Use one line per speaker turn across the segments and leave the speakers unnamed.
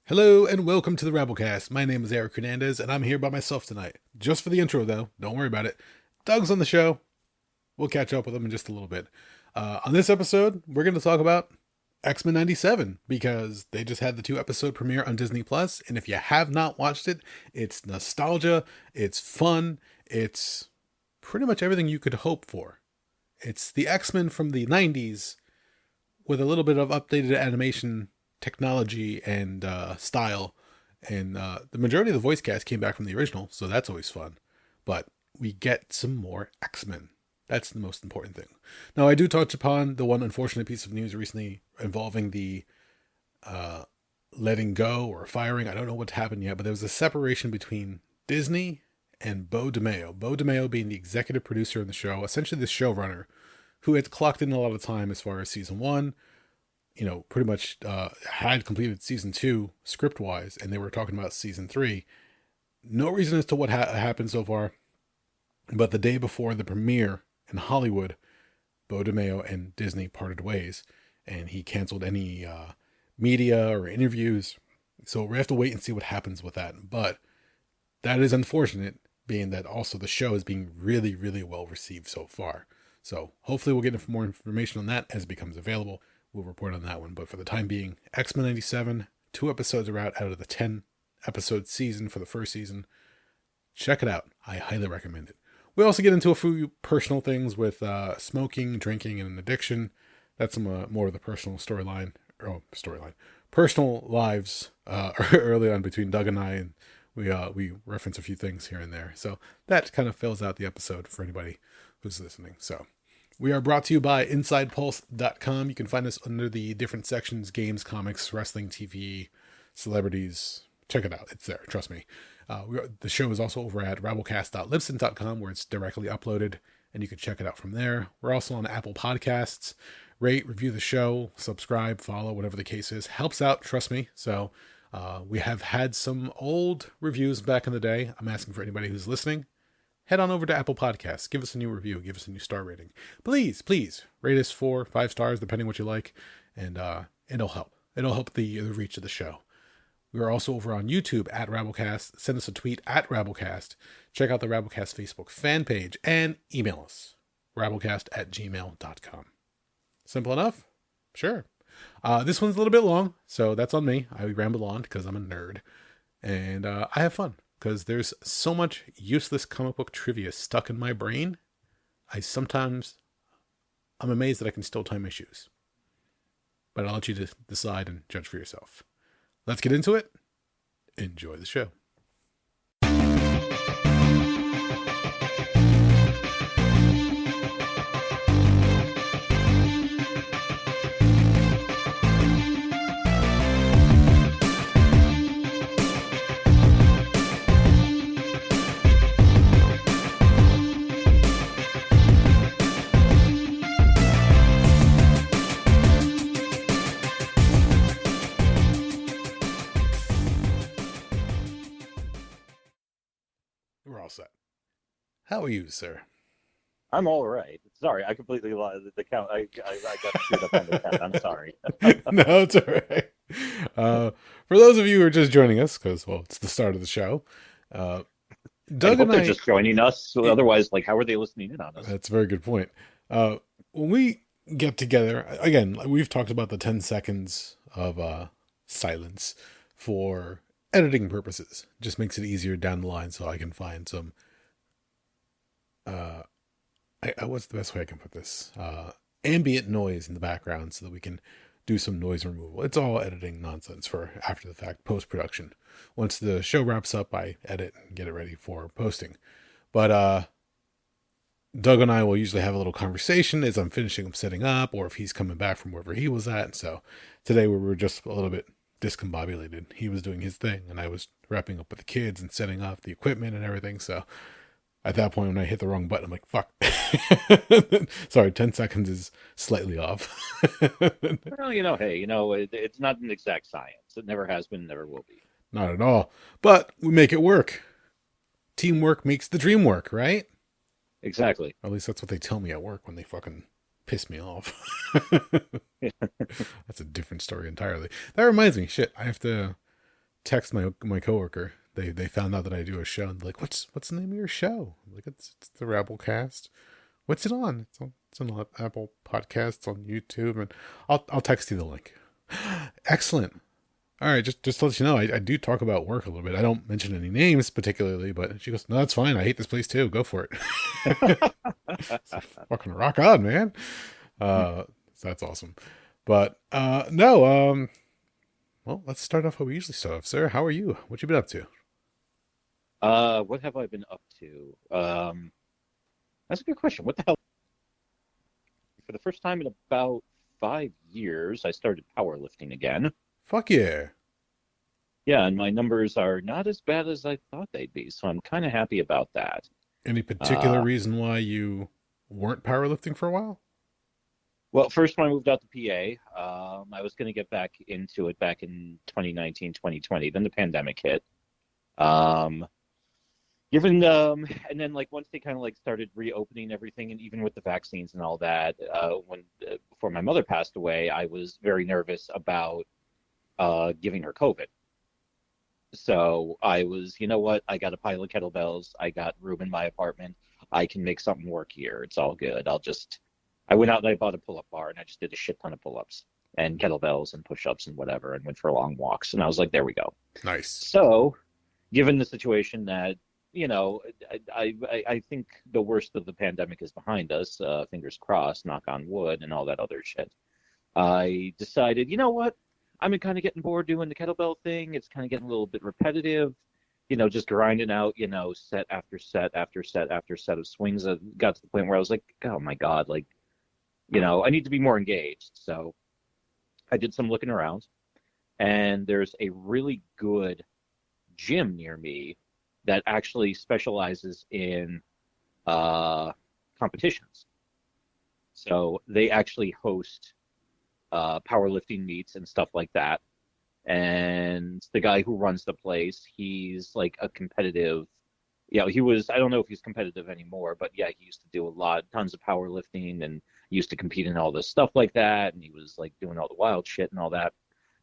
Hello and welcome to the Rabblecast. My name is Eric Hernandez and I'm here by myself tonight. Just for the intro though, don't worry about it. Doug's on the show. We'll catch up with him in just a little bit. On this episode, we're going to talk about X-Men 97 because they just had the 2-episode premiere on Disney Plus, and if you have not watched it, it's nostalgia, it's fun, it's pretty much everything you could hope for. It's the X-Men from the 90s with a little bit of updated animation technology and style, and the majority of the voice cast came back from the original, so that's always fun. But we get some more X-Men. That's the most important thing. Now, I do touch upon the one unfortunate piece of news recently involving the letting go or firing. I don't know what's happened yet, but there was a separation between Disney and Beau DeMayo. Beau DeMayo being the executive producer of the show, essentially the showrunner, who had clocked in a lot of time as far as season 1, pretty much had completed season 2 script wise, and they were talking about season 3. No reason as to what happened so far, but the day before the premiere in Hollywood, Beau DeMayo and Disney parted ways, and he canceled any media or interviews. So we have to wait and see what happens with that. But that is unfortunate, being that also the show is being really, really well received so far. So hopefully we'll get more information on that as it becomes available. We'll report on that one. But for the time being, X-Men 97, 2 episodes are out of the 10-episode season for the first season. Check it out. I highly recommend it. We also get into a few personal things with smoking, drinking, and addiction. That's some more of the personal personal lives early on between Doug and I, and we reference a few things here and there. So that kind of fills out the episode for anybody who's listening. So we are brought to you by InsidePulse.com. You can find us under the different sections: games, comics, wrestling, TV, celebrities. Check it out. It's there. Trust me. The show is also over at Rabblecast.libsyn.com, where it's directly uploaded, and you can check it out from there. We're also on Apple Podcasts. Rate, review the show, subscribe, follow, whatever the case is. Helps out, trust me. So we have had some old reviews back in the day. I'm asking for anybody who's listening, head on over to Apple Podcasts. Give us a new review. Give us a new star rating. Please rate us 4, 5 stars, depending what you like, and it'll help. It'll help the reach of the show. We are also over on YouTube at Rabblecast. Send us a tweet at Rabblecast. Check out the Rabblecast Facebook fan page and email us, rabblecast@gmail.com. Simple enough? Sure. This one's a little bit long, so that's on me. I ramble on because I'm a nerd. And I have fun because there's so much useless comic book trivia stuck in my brain. I'm amazed that I can still tie my shoes. But I'll let you decide and judge for yourself. Let's get into it. Enjoy the show. We're all set. How are you, sir?
I'm all right. Sorry, I completely lost the count. I got screwed up on the count. I'm sorry.
No, it's all right. For those of you who are just joining us, because, well, it's the start of the show,
I
Doug
hope
and
they're
I...
just joining us. So otherwise, how are they listening in on us?
That's a very good point. When we get together, again, we've talked about the 10 seconds of silence for editing purposes. Just makes it easier down the line so I can find some... what's the best way I can put this? Ambient noise in the background so that we can do some noise removal. It's all editing nonsense for after the fact, post-production. Once the show wraps up, I edit and get it ready for posting. But Doug and I will usually have a little conversation as I'm finishing setting up, or if he's coming back from wherever he was at. So today we were just a little bit discombobulated. He was doing his thing, and I was wrapping up with the kids and setting up the equipment and everything. So at that point, when I hit the wrong button, I'm like, fuck. Sorry, 10 seconds is slightly off.
Well, hey, it's not an exact science. It never has been, never will be.
Not at all. But we make it work. Teamwork makes the dream work, right?
Exactly.
Or at least that's what they tell me at work when they fucking piss me off. That's a different story entirely. That reminds me, shit, I have to text my coworker. They found out that I do a show, and they're like, what's the name of your show? I'm like, it's the Rabblecast. What's it on? It's on Apple Podcasts, on YouTube, and I'll text you the link. Excellent. All right, just to let you know, I do talk about work a little bit. I don't mention any names particularly, but she goes, "No, that's fine. I hate this place too. Go for it." So, fucking rock on, man. So that's awesome. But no, well, let's start off how we usually start off, sir. How are you? What you been up to?
What have I been up to? That's a good question. What the hell? For the first time in about 5 years, I started powerlifting again.
Fuck yeah.
Yeah, and my numbers are not as bad as I thought they'd be, so I'm kind of happy about that.
Any particular
Uh,
reason why you weren't powerlifting for a while?
well, first when I moved out to PA, I was going to get back into it back in 2019, 2020. Then the pandemic hit. Um, and then like once they kind of like started reopening everything, and even with the vaccines and all that, when before my mother passed away, I was very nervous about giving her COVID. So I was, you know what? I got a pile of kettlebells. I got room in my apartment. I can make something work here. It's all good. I went out and I bought a pull-up bar and I just did a shit ton of pull-ups and kettlebells and push-ups and whatever and went for long walks. And I was like, there we go.
Nice.
So given the situation that, you know, I think the worst of the pandemic is behind us, fingers crossed, knock on wood and all that other shit. I decided, you know what? I'm kind of getting bored doing the kettlebell thing. It's kind of getting a little bit repetitive, you know, just grinding out, you know, set after set after set after set of swings. I got to the point where I was like, oh my God, like, you know, I need to be more engaged. So I did some looking around, and there's a really good gym near me that actually specializes in competitions. So they actually host powerlifting meets and stuff like that. And the guy who runs the place, he's like a competitive, you know, I don't know if he's competitive anymore, but yeah, he used to do tons of powerlifting and used to compete in all this stuff like that. And he was like doing all the wild shit and all that.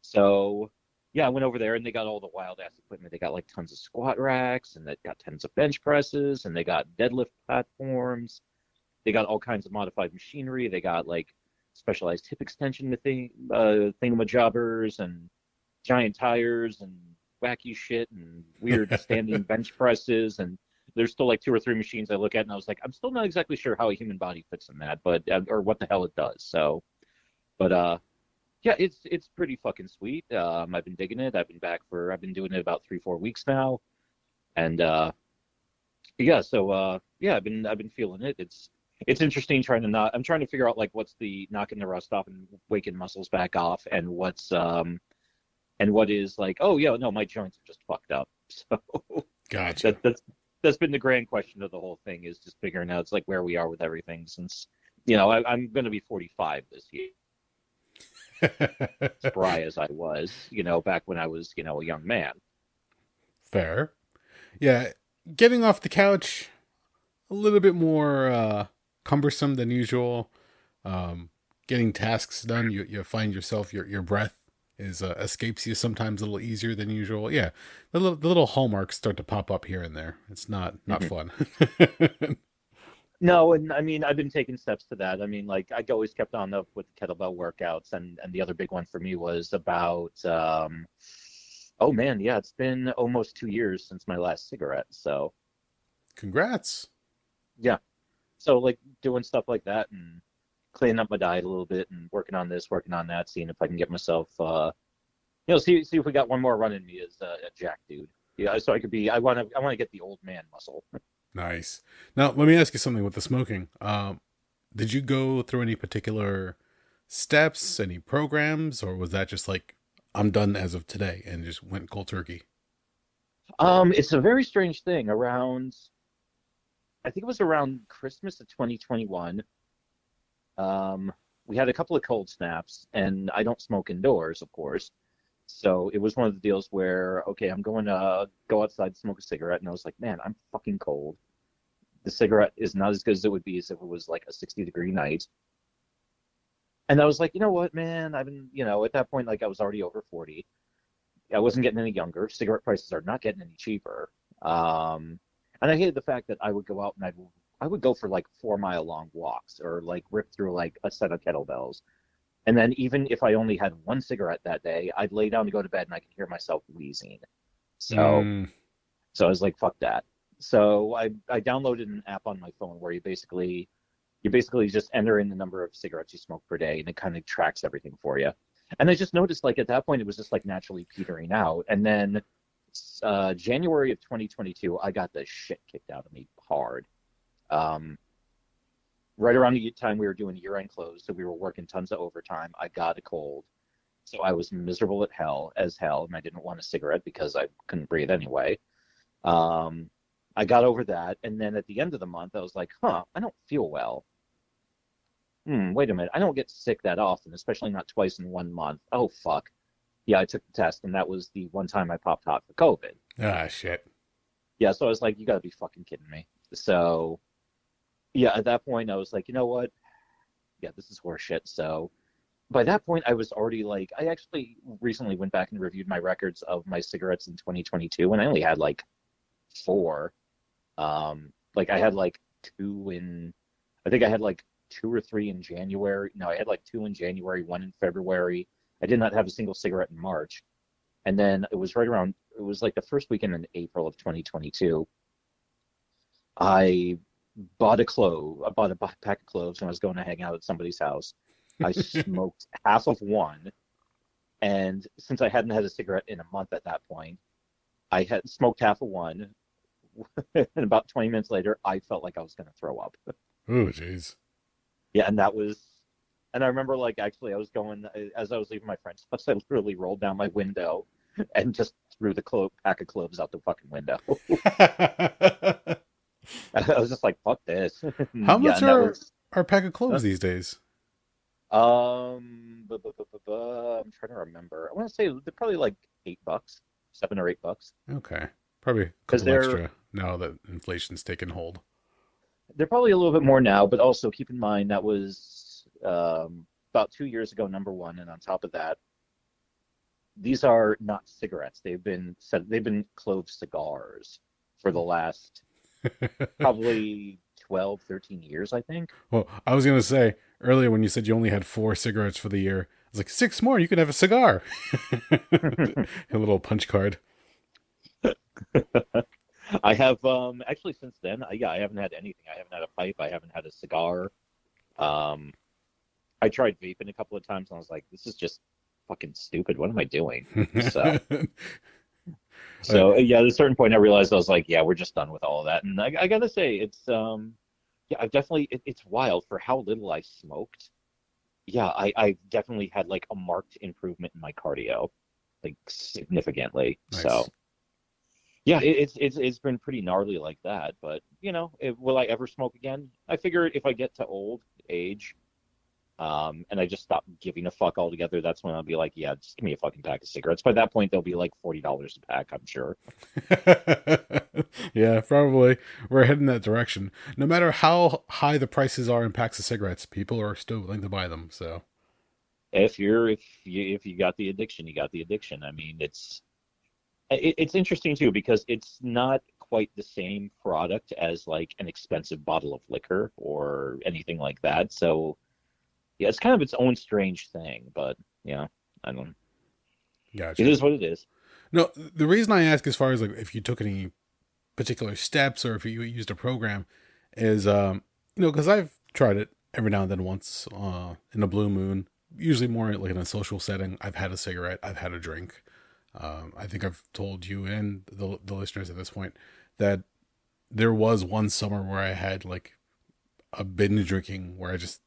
So yeah, I went over there and they got all the wild ass equipment. They got like tons of squat racks and they got tons of bench presses and they got deadlift platforms. They got all kinds of modified machinery. They got like specialized hip extension thingamajobbers and giant tires and wacky shit and weird standing bench presses. And there's still like two or three machines I look at and I was like, I'm still not exactly sure how a human body fits in that, but or what the hell it does. So, but yeah, it's pretty fucking sweet. I've been digging it. I've been doing it about 3-4 weeks now, and yeah, so yeah, I've been feeling it. It's interesting I'm trying to figure out like what's the knocking the rust off and waking muscles back off, and what is like, oh yeah, no, my joints are just fucked up. So
Gotcha.
that's been the grand question of the whole thing, is just figuring out it's like where we are with everything, since you know I'm going to be 45 this year. Spry as I was, you know, back when I was, you know, a young man.
Fair. Yeah, getting off the couch a little bit more cumbersome than usual. Getting tasks done, you find yourself your breath is escapes you sometimes a little easier than usual. Yeah, the little hallmarks start to pop up here and there. It's not
Mhm.
fun.
No, and I mean, I've been taking steps to that. I mean, like I always kept on up with the kettlebell workouts, and the other big one for me was about, oh man, yeah, it's been almost 2 years since my last cigarette. So
Congrats.
yeah, so like doing stuff like that and cleaning up my diet a little bit and working on this, working on that, seeing if I can get myself, you know, see if we got one more run in me as a jack dude. Yeah, so I could be. I want to get the old man muscle.
Nice. Now let me ask you something with the smoking. Did you go through any particular steps, any programs, or was that just like I'm done as of today and just went cold turkey?
It's a very strange thing. I think it was around Christmas of 2021. We had a couple of cold snaps, and I don't smoke indoors, of course. So it was one of the deals where, okay, I'm going to go outside, smoke a cigarette, and I was like, man, I'm fucking cold. The cigarette is not as good as it would be as if it was like a 60-degree night. And I was like, you know what, man, I've been, you know, at that point, like I was already over 40. I wasn't getting any younger. Cigarette prices are not getting any cheaper. And I hated the fact that I would go out and I would go for like 4 mile long walks or like rip through like a set of kettlebells. And then even if I only had one cigarette that day, I'd lay down to go to bed and I could hear myself wheezing. So
Mm.
so I was like, fuck that. So I downloaded an app on my phone where you basically just enter in the number of cigarettes you smoke per day and it kind of tracks everything for you. And I just noticed like at that point it was just like naturally petering out. And then January of 2022, I got the shit kicked out of me hard. Um, right around the time we were doing year-end close, so we were working tons of overtime. I got a cold, so I was miserable as hell, and I didn't want a cigarette because I couldn't breathe anyway. Um, I got over that, and then at the end of the month, I was like, "Huh, I don't feel well. Wait a minute, I don't get sick that often, especially not twice in 1 month. Oh fuck." Yeah, I took the test, and that was the one time I popped hot for COVID.
Ah, shit.
Yeah, so I was like, "You got to be fucking kidding me." So yeah, at that point, I was like, you know what? Yeah, this is horseshit. So by that point, I was already like, I actually recently went back and reviewed my records of my cigarettes in 2022, and I only had like four. Like I had like two in, I think I had like two or three in January. No, I had like two in January, one in February. I did not have a single cigarette in March. And then it was right around, it was like the first weekend in April of 2022. I I bought a pack of cloves when I was going to hang out at somebody's house. I smoked half of one, and since I hadn't had a cigarette in a month at that point, I had smoked half of one, and about 20 minutes later, I felt like I was going to throw up.
Oh, jeez.
Yeah, and that was, and I remember like actually I was going as I was leaving my friend's house, I literally rolled down my window and just threw the pack of cloves out the fucking window. I was just like, "Fuck this."
How
Yeah,
much
and that was
are a pack of
uh,
cloves these days?
I'm trying to remember. I want to say they're probably like $8, $7 or $8,
Okay. Probably a
because
couple extra now that inflation's taken hold.
they're probably a little bit more now. But also keep in mind that was about 2 years ago, number one, and on top of that, these are not cigarettes. They've been clove cigars for the last probably 12, 13 years, I think.
Well, I was going to say earlier when you said you only had 4 cigarettes for the year, I was like, 6 more, you could have a cigar. A little punch card.
I have actually since then, yeah, I haven't had anything. I haven't had a pipe. I haven't had a cigar. Um, I tried vaping a couple of times, and I was like, this is just fucking stupid. What am I doing? So,
Uh,
yeah, at a certain point, I realized I was like, yeah, we're just done with all of that. And I gotta say, it's yeah, I've definitely it's wild for how little I smoked. Yeah, I definitely had like a marked improvement in my cardio, like significantly. So
nice.
yeah, it's been pretty gnarly like that. But will I ever smoke again? I figure if I get to old age, and I just stop giving a fuck altogether, that's when I'll be like, yeah, just give me a fucking pack of cigarettes. By that point, they'll be like $40 a pack, I'm sure.
Yeah, probably. We're heading that direction. No matter how high the prices are in packs of cigarettes, people are still willing to buy them. So,
If you got the addiction, you got the addiction. I mean, it's interesting too because it's not quite the same product as like an expensive bottle of liquor or anything like that. So yeah, it's kind of its own strange thing, but yeah, I don't. It
gotcha.
is what it is.
No, the reason I ask, as far as like if you took any particular steps or if you used a program, is because I've tried it every now and then once in a blue moon. Usually more like in a social setting. I've had a cigarette. I've had a drink. I think I've told you and the listeners at this point that there was one summer where I had like a binge drinking where I just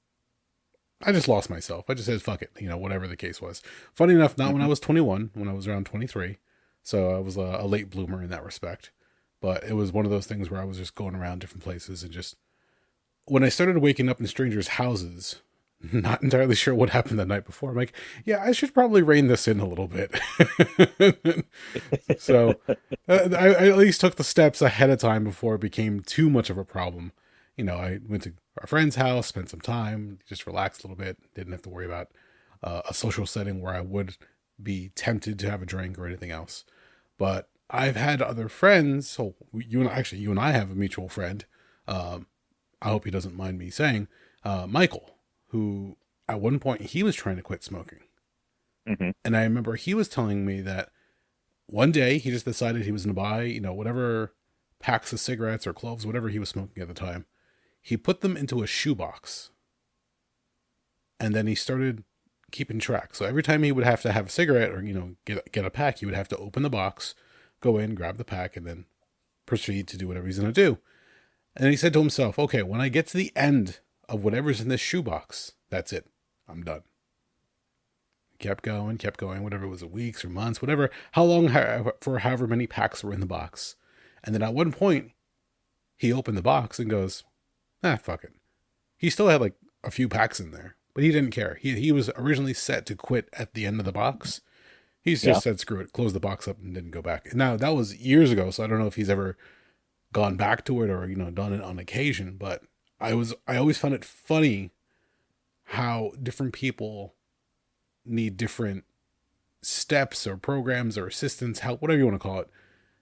lost myself. I just said fuck it, whatever the case was. Funny enough, not when I
Hmm.
was 21, when I was around 23. So I was a late bloomer in that respect. But it was one of those things where I was just going around different places and just when I started waking up in strangers' houses, not entirely sure what happened the night before. I'm like, yeah, I should probably rein this in a little bit. So I at least took the steps ahead of time before it became too much of a problem. I went to our friend's house, spent some time, just relaxed a little bit, didn't have to worry about a social setting where I would be tempted to have a drink or anything else. But I've had other friends. So you and I have a mutual friend. Um, I hope he doesn't mind me saying, Michael, who at one point he was trying to quit smoking.
Hmm.
And I remember he was telling me that one day he just decided he was going to buy, whatever packs of cigarettes or cloves, whatever he was smoking at the time. He put them into a shoebox. And then he started keeping track. So every time he would have to have a cigarette or, get a pack, he would have to open the box, go in, grab the pack, and then proceed to do whatever he's going to do. And he said to himself, okay, when I get to the end of whatever's in this shoebox, that's it. I'm done. Kept going, whatever it was, weeks or months, whatever, how long, for however many packs were in the box. And then at one point, he opened the box and goes, fuck it. He still had like a few packs in there, but he didn't care. He was originally set to quit at the end of the box. He's just said, screw it, closed the box up and didn't go back. Now, that was years ago, so I don't know if he's ever gone back to it or, done it on occasion, but I always found it funny how different people need different steps or programs or assistance, help, whatever you want to call it.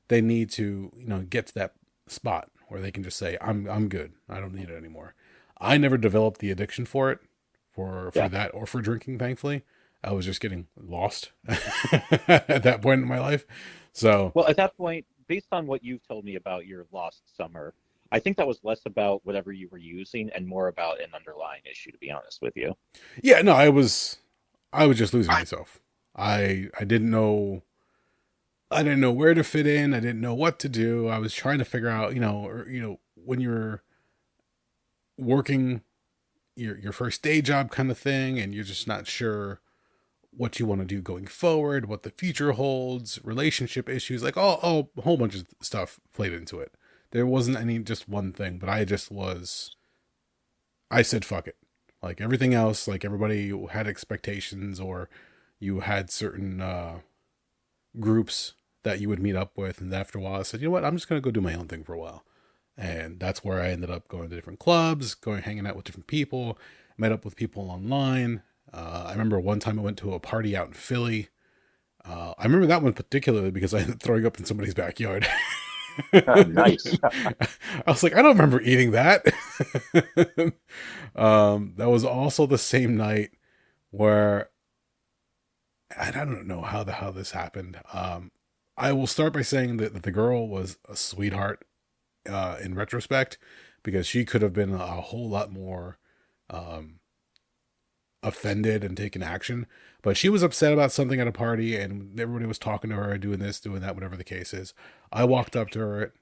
They need to, get to that spot where they can just say, I'm good. I don't need it anymore. I never developed the addiction for it, for that or for drinking, thankfully. I was just getting lost at that point in my life. So,
Well, at that point, based on what you've told me about your lost summer, I think that was less about whatever you were using and more about an underlying issue, to be honest with you.
yeah, no, I was just losing myself. I didn't know where to fit in. I didn't know what to do. I was trying to figure out, when you're working your first day job kind of thing and you're just not sure what you want to do going forward, what the future holds, relationship issues, like all a whole bunch of stuff played into it. There wasn't any just one thing, but I said fuck it. Like everything else, like everybody had expectations or you had certain groups that you would meet up with. And after a while, I said, you know what, I'm just going to go do my own thing for a while. And that's where I ended up going to different clubs, hanging out with different people, met up with people online. I remember one time I went to a party out in Philly. I remember that one particularly because I ended up throwing up in somebody's backyard.
Nice.
I was like, I don't remember eating that. That was also the same night where I don't know how the hell this happened. I will start by saying that the girl was a sweetheart in retrospect because she could have been a whole lot more offended and taken action, but she was upset about something at a party and everybody was talking to her, doing this, doing that, whatever the case is. I walked up to her,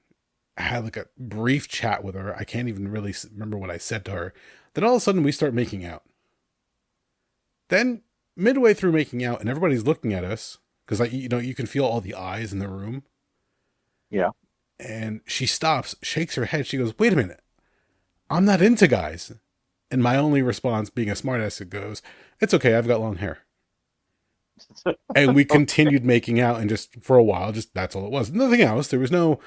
had like a brief chat with her. I can't even really remember what I said to her. Then all of a sudden we start making out. Then midway through making out and everybody's looking at us because you can feel all the eyes in the room.
Yeah.
And she stops, shakes her head. She goes, wait a minute. I'm not into guys. And my only response, being a smartass, it goes, it's okay, I've got long hair. And we continued making out, and just for a while, just that's all it was. Nothing else. There was no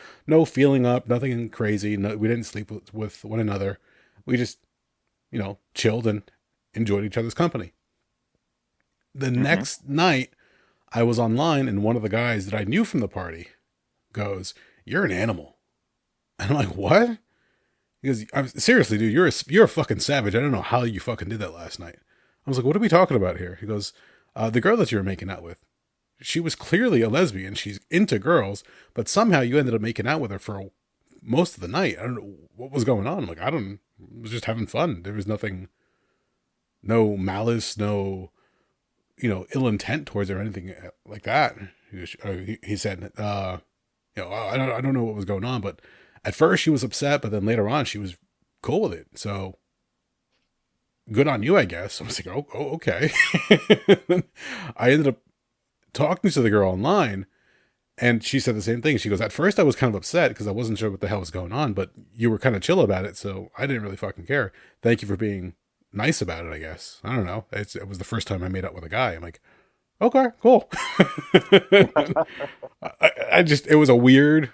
feeling up, nothing crazy. No, we didn't sleep with one another. We just, chilled and enjoyed each other's company. The next night, I was online, and one of the guys that I knew from the party goes, "You're an animal." And I'm like, "What?" He goes, "Seriously, dude, you're a fucking savage. I don't know how you fucking did that last night." I was like, "What are we talking about here?" He goes, "The girl that you were making out with, she was clearly a lesbian. She's into girls, but somehow you ended up making out with her for most of the night. I don't know what was going on. I'm like, I was just having fun. There was nothing, no malice, no, ill intent towards her or anything like that." He said, I don't know what was going on, but at first she was upset, but then later on she was cool with it. So good on you, I guess. I was like, oh okay. I ended up talking to the girl online, and she said the same thing. She goes, at first I was kind of upset because I wasn't sure what the hell was going on, but you were kind of chill about it, so I didn't really fucking care. Thank you for being nice about it, I guess. I don't know. It was the first time I made out with a guy. I'm like, okay, cool. It was a weird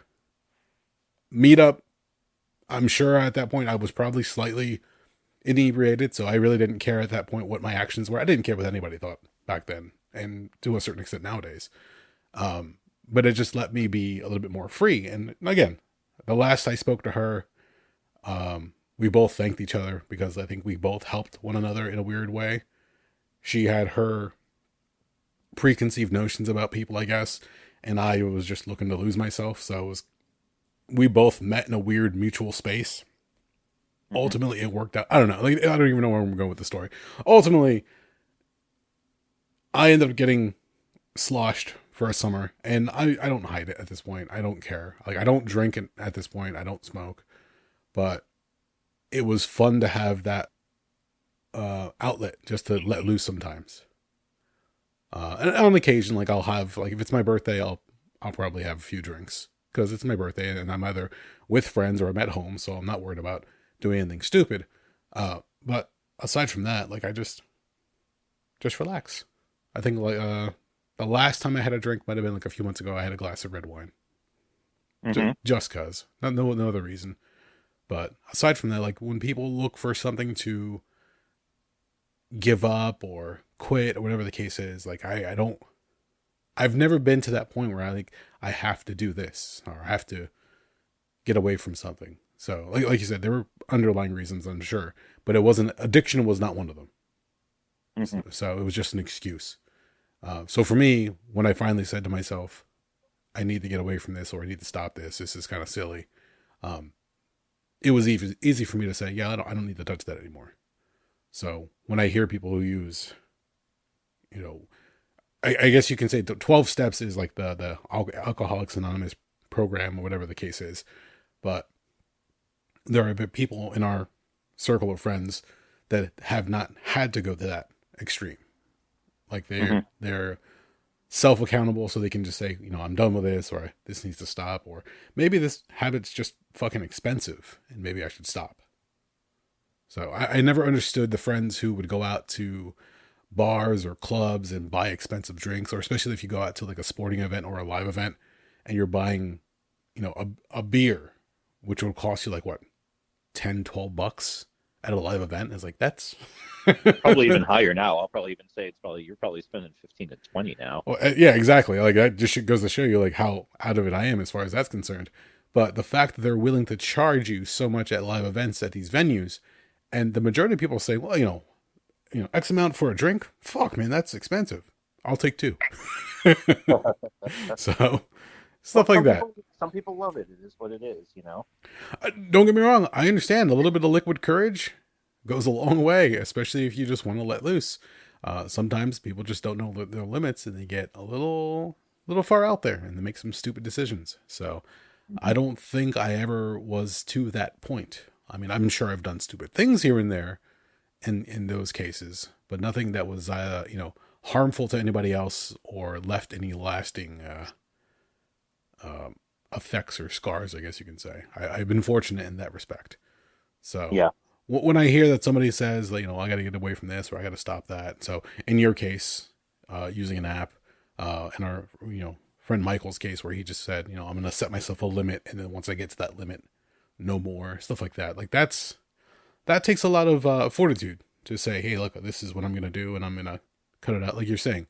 meetup. I'm sure at that point I was probably slightly inebriated, so I really didn't care at that point what my actions were. I didn't care what anybody thought back then. and to a certain extent nowadays. But it just let me be a little bit more free. And again, the last I spoke to her, we both thanked each other because I think we both helped one another in a weird way. She had her preconceived notions about people, I guess, and I was just looking to lose myself. So we both met in a weird mutual space. Ultimately, it worked out. I don't know. Like, I don't even know where I'm going with the story. Ultimately, I ended up getting sloshed for a summer, and I don't hide it at this point. I don't care. Like, I don't drink it at this point. I don't smoke, but it was fun to have that outlet just to let loose sometimes. And on occasion, like I'll have, like if it's my birthday, I'll probably have a few drinks because it's my birthday and I'm either with friends or I'm at home, so I'm not worried about doing anything stupid. But aside from that, like I just relax. I think like the last time I had a drink might have been like a few months ago. I had a glass of red wine, just cause, no other reason. But aside from that, like when people look for something to give up or quit or whatever the case is, like I've never been to that point where I have to do this or I have to get away from something. So like you said, there were underlying reasons, I'm sure, but addiction was not one of them. So it was just an excuse. So for me, when I finally said to myself, I need to get away from this or I need to stop this, this is kind of silly. It was easy for me to say, yeah, I don't need to touch that anymore. So when I hear people who use, I guess you can say 12 steps is like the Alcoholics Anonymous program or whatever the case is. But there are people in our circle of friends that have not had to go to that extreme. Like they're self-accountable, so they can just say, I'm done with this, or this needs to stop, or maybe this habit's just fucking expensive and maybe I should stop. So I never understood the friends who would go out to bars or clubs and buy expensive drinks, or especially if you go out to like a sporting event or a live event and you're buying, a beer, which will cost you like what, $10-12 at a live event. It's like, that's
probably even higher now. I'll probably even say you're probably spending 15 to 20 now.
Well, yeah, exactly. Like that just goes to show you like how out of it I am as far as that's concerned. But the fact that they're willing to charge you so much at live events at these venues, and the majority of people say, well, X amount for a drink. Fuck, man, that's expensive. I'll take two. So stuff like that.
Some people love it. It is what it is,
Don't get me wrong. I understand a little bit of liquid courage goes a long way, especially if you just want to let loose. Sometimes people just don't know their limits and they get a little far out there and they make some stupid decisions. So I don't think I ever was to that point. I mean, I'm sure I've done stupid things here and there in those cases, but nothing that was, harmful to anybody else or left any lasting, effects or scars, I guess you can say. I've been fortunate in that respect. So
yeah,
when I hear that somebody says, I got to get away from this or I got to stop that. So in your case, using an app, in our, friend Michael's case where he just said, I'm going to set myself a limit. And then once I get to that limit, no more, stuff like that. Like that takes a lot of fortitude to say, hey, look, this is what I'm going to do. And I'm going to cut it out. Like you're saying,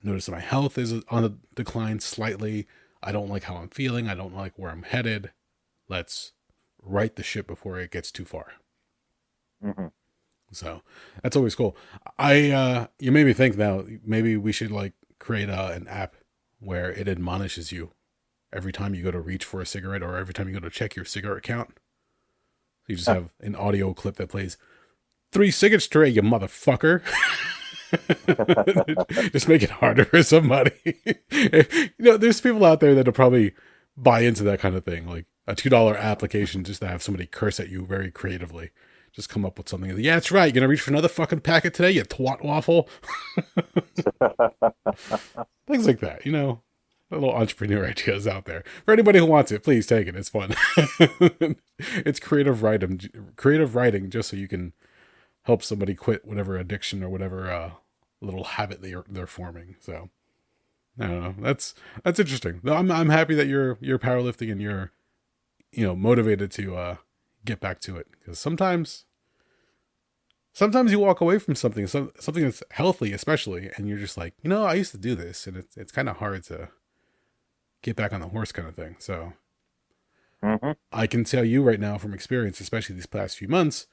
notice that my health is on a decline slightly. I don't like how I'm feeling. I don't like where I'm headed. Let's right the ship before it gets too far. So that's always cool. You made me think now, maybe we should like create an app where it admonishes you every time you go to reach for a cigarette or every time you go to check your cigarette count. You just have an audio clip that plays 3 cigarettes today, you motherfucker. Just make it harder for somebody. There's people out there that'll probably buy into that kind of thing, like a $2 application just to have somebody curse at you very creatively. Just come up with something. Yeah, that's right. You're gonna reach for another fucking packet today, you twat waffle. Things like that, little entrepreneur ideas out there. For anybody who wants it, please take it. It's fun. It's creative writing just so you can help somebody quit whatever addiction or whatever little habit they're forming. So I don't know. That's interesting. I'm happy that you're powerlifting and you're motivated to get back to it, because sometimes sometimes you walk away from something that's healthy, especially, and you're just like, I used to do this, and it's kind of hard to get back on the horse, kind of thing. So
Hmm.
I can tell you right now from experience, especially these past few months,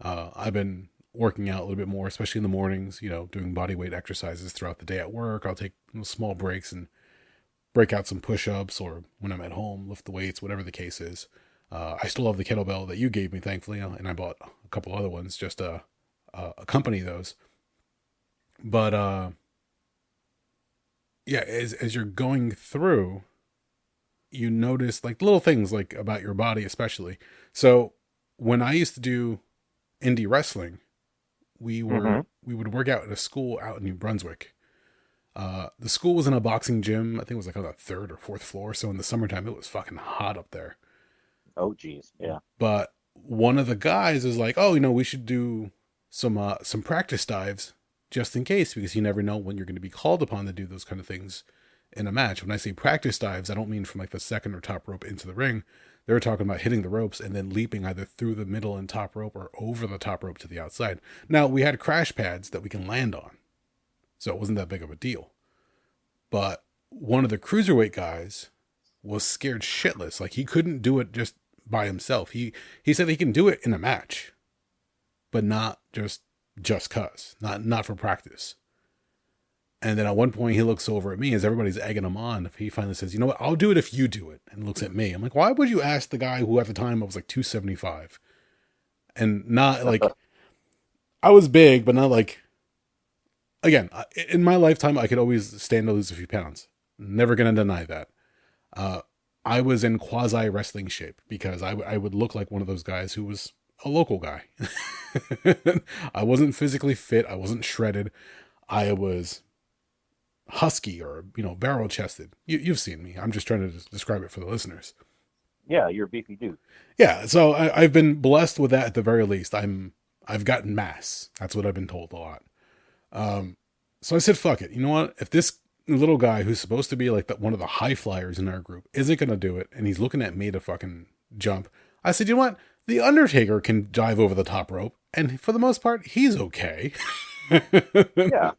I've been working out a little bit more, especially in the mornings. Doing body weight exercises throughout the day at work. I'll take small breaks and break out some push-ups, or when I'm at home, lift the weights, whatever the case is. I still have the kettlebell that you gave me, thankfully, and I bought a couple other ones just to accompany those. But yeah, as you're going through, you notice like little things like about your body, especially. So when I used to do indie wrestling,
Hmm.
we would work out at a school out in New Brunswick. The school was in a boxing gym. I think it was like on the third or fourth floor. So in the summertime, it was fucking hot up there.
Oh, geez. Yeah.
But one of the guys is like, "Oh, we should do some practice dives just in case, because you never know when you're going to be called upon to do those kind of things in a match." When I say practice dives, I don't mean from like the second or top rope into the ring. They're talking about hitting the ropes and then leaping either through the middle and top rope or over the top rope to the outside. Now, we had crash pads that we can land on, so it wasn't that big of a deal. But one of the cruiserweight guys was scared shitless. Like, he couldn't do it just by himself. He said he can do it in a match, but not just cuz, not for practice. And then at one point he looks over at me as everybody's egging him on. He finally says, "You know what? I'll do it if you do it." And looks at me. I'm like, "Why would you ask the guy who at the time I was like 275 and not like I was big, but not like again, in my lifetime I could always stand to lose a few pounds. Never gonna deny that. Uh, I was in quasi wrestling shape because I would look like one of those guys who was a local guy. I wasn't physically fit. I wasn't shredded. I was husky or barrel chested. You've seen me. I'm just trying to describe it for the listeners.
Yeah, you're a beefy dude.
Yeah, so I've been blessed with that at the very least. I've gotten mass. That's what I've been told a lot. So I said, fuck it. You know what? If this little guy who's supposed to be like one of the high flyers in our group isn't gonna do it, and he's looking at me to fucking jump, I said, you know what? The Undertaker can dive over the top rope, and for the most part, he's okay.
Yeah.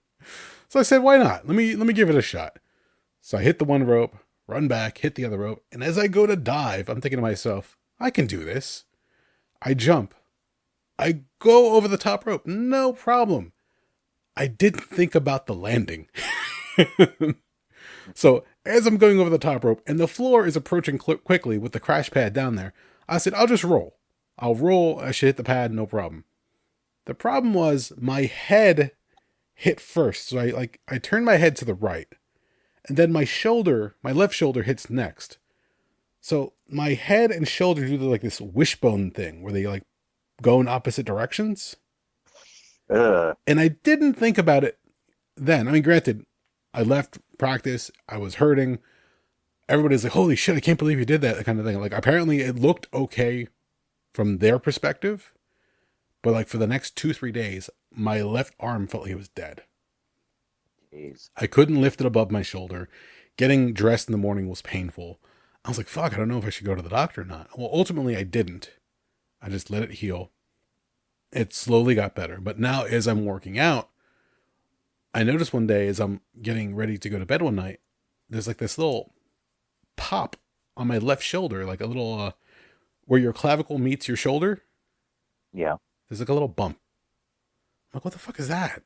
So I said, why not? Let me give it a shot. So I hit the one rope, run back, hit the other rope, and as I go to dive, I'm thinking to myself, I can do this. I jump. I go over the top rope, no problem. I didn't think about the landing. So as I'm going over the top rope and the floor is approaching quickly with the crash pad down there, I said, I'll just roll. I'll roll. I should hit the pad, no problem. The problem was my head hit first. So I turned my head to the right, and then my left shoulder hits next. So my head and shoulder do like this wishbone thing where they like go in opposite directions. And I didn't think about it then. I mean, granted, I left practice. I was hurting. Everybody's like, holy shit, I can't believe you did that kind of thing. Like, apparently it looked okay from their perspective. But like for the next 2-3 days, my left arm felt like it was dead.
Jeez.
I couldn't lift it above my shoulder. Getting dressed in the morning was painful. I was like, fuck, I don't know if I should go to the doctor or not. Well, ultimately I didn't. I just let it heal. It slowly got better. But now as I'm working out, I noticed one day as I'm getting ready to go to bed one night, there's like this little pop on my left shoulder, like a little, where your clavicle meets your shoulder.
Yeah.
There's like a little bump. I'm like, what the fuck is that?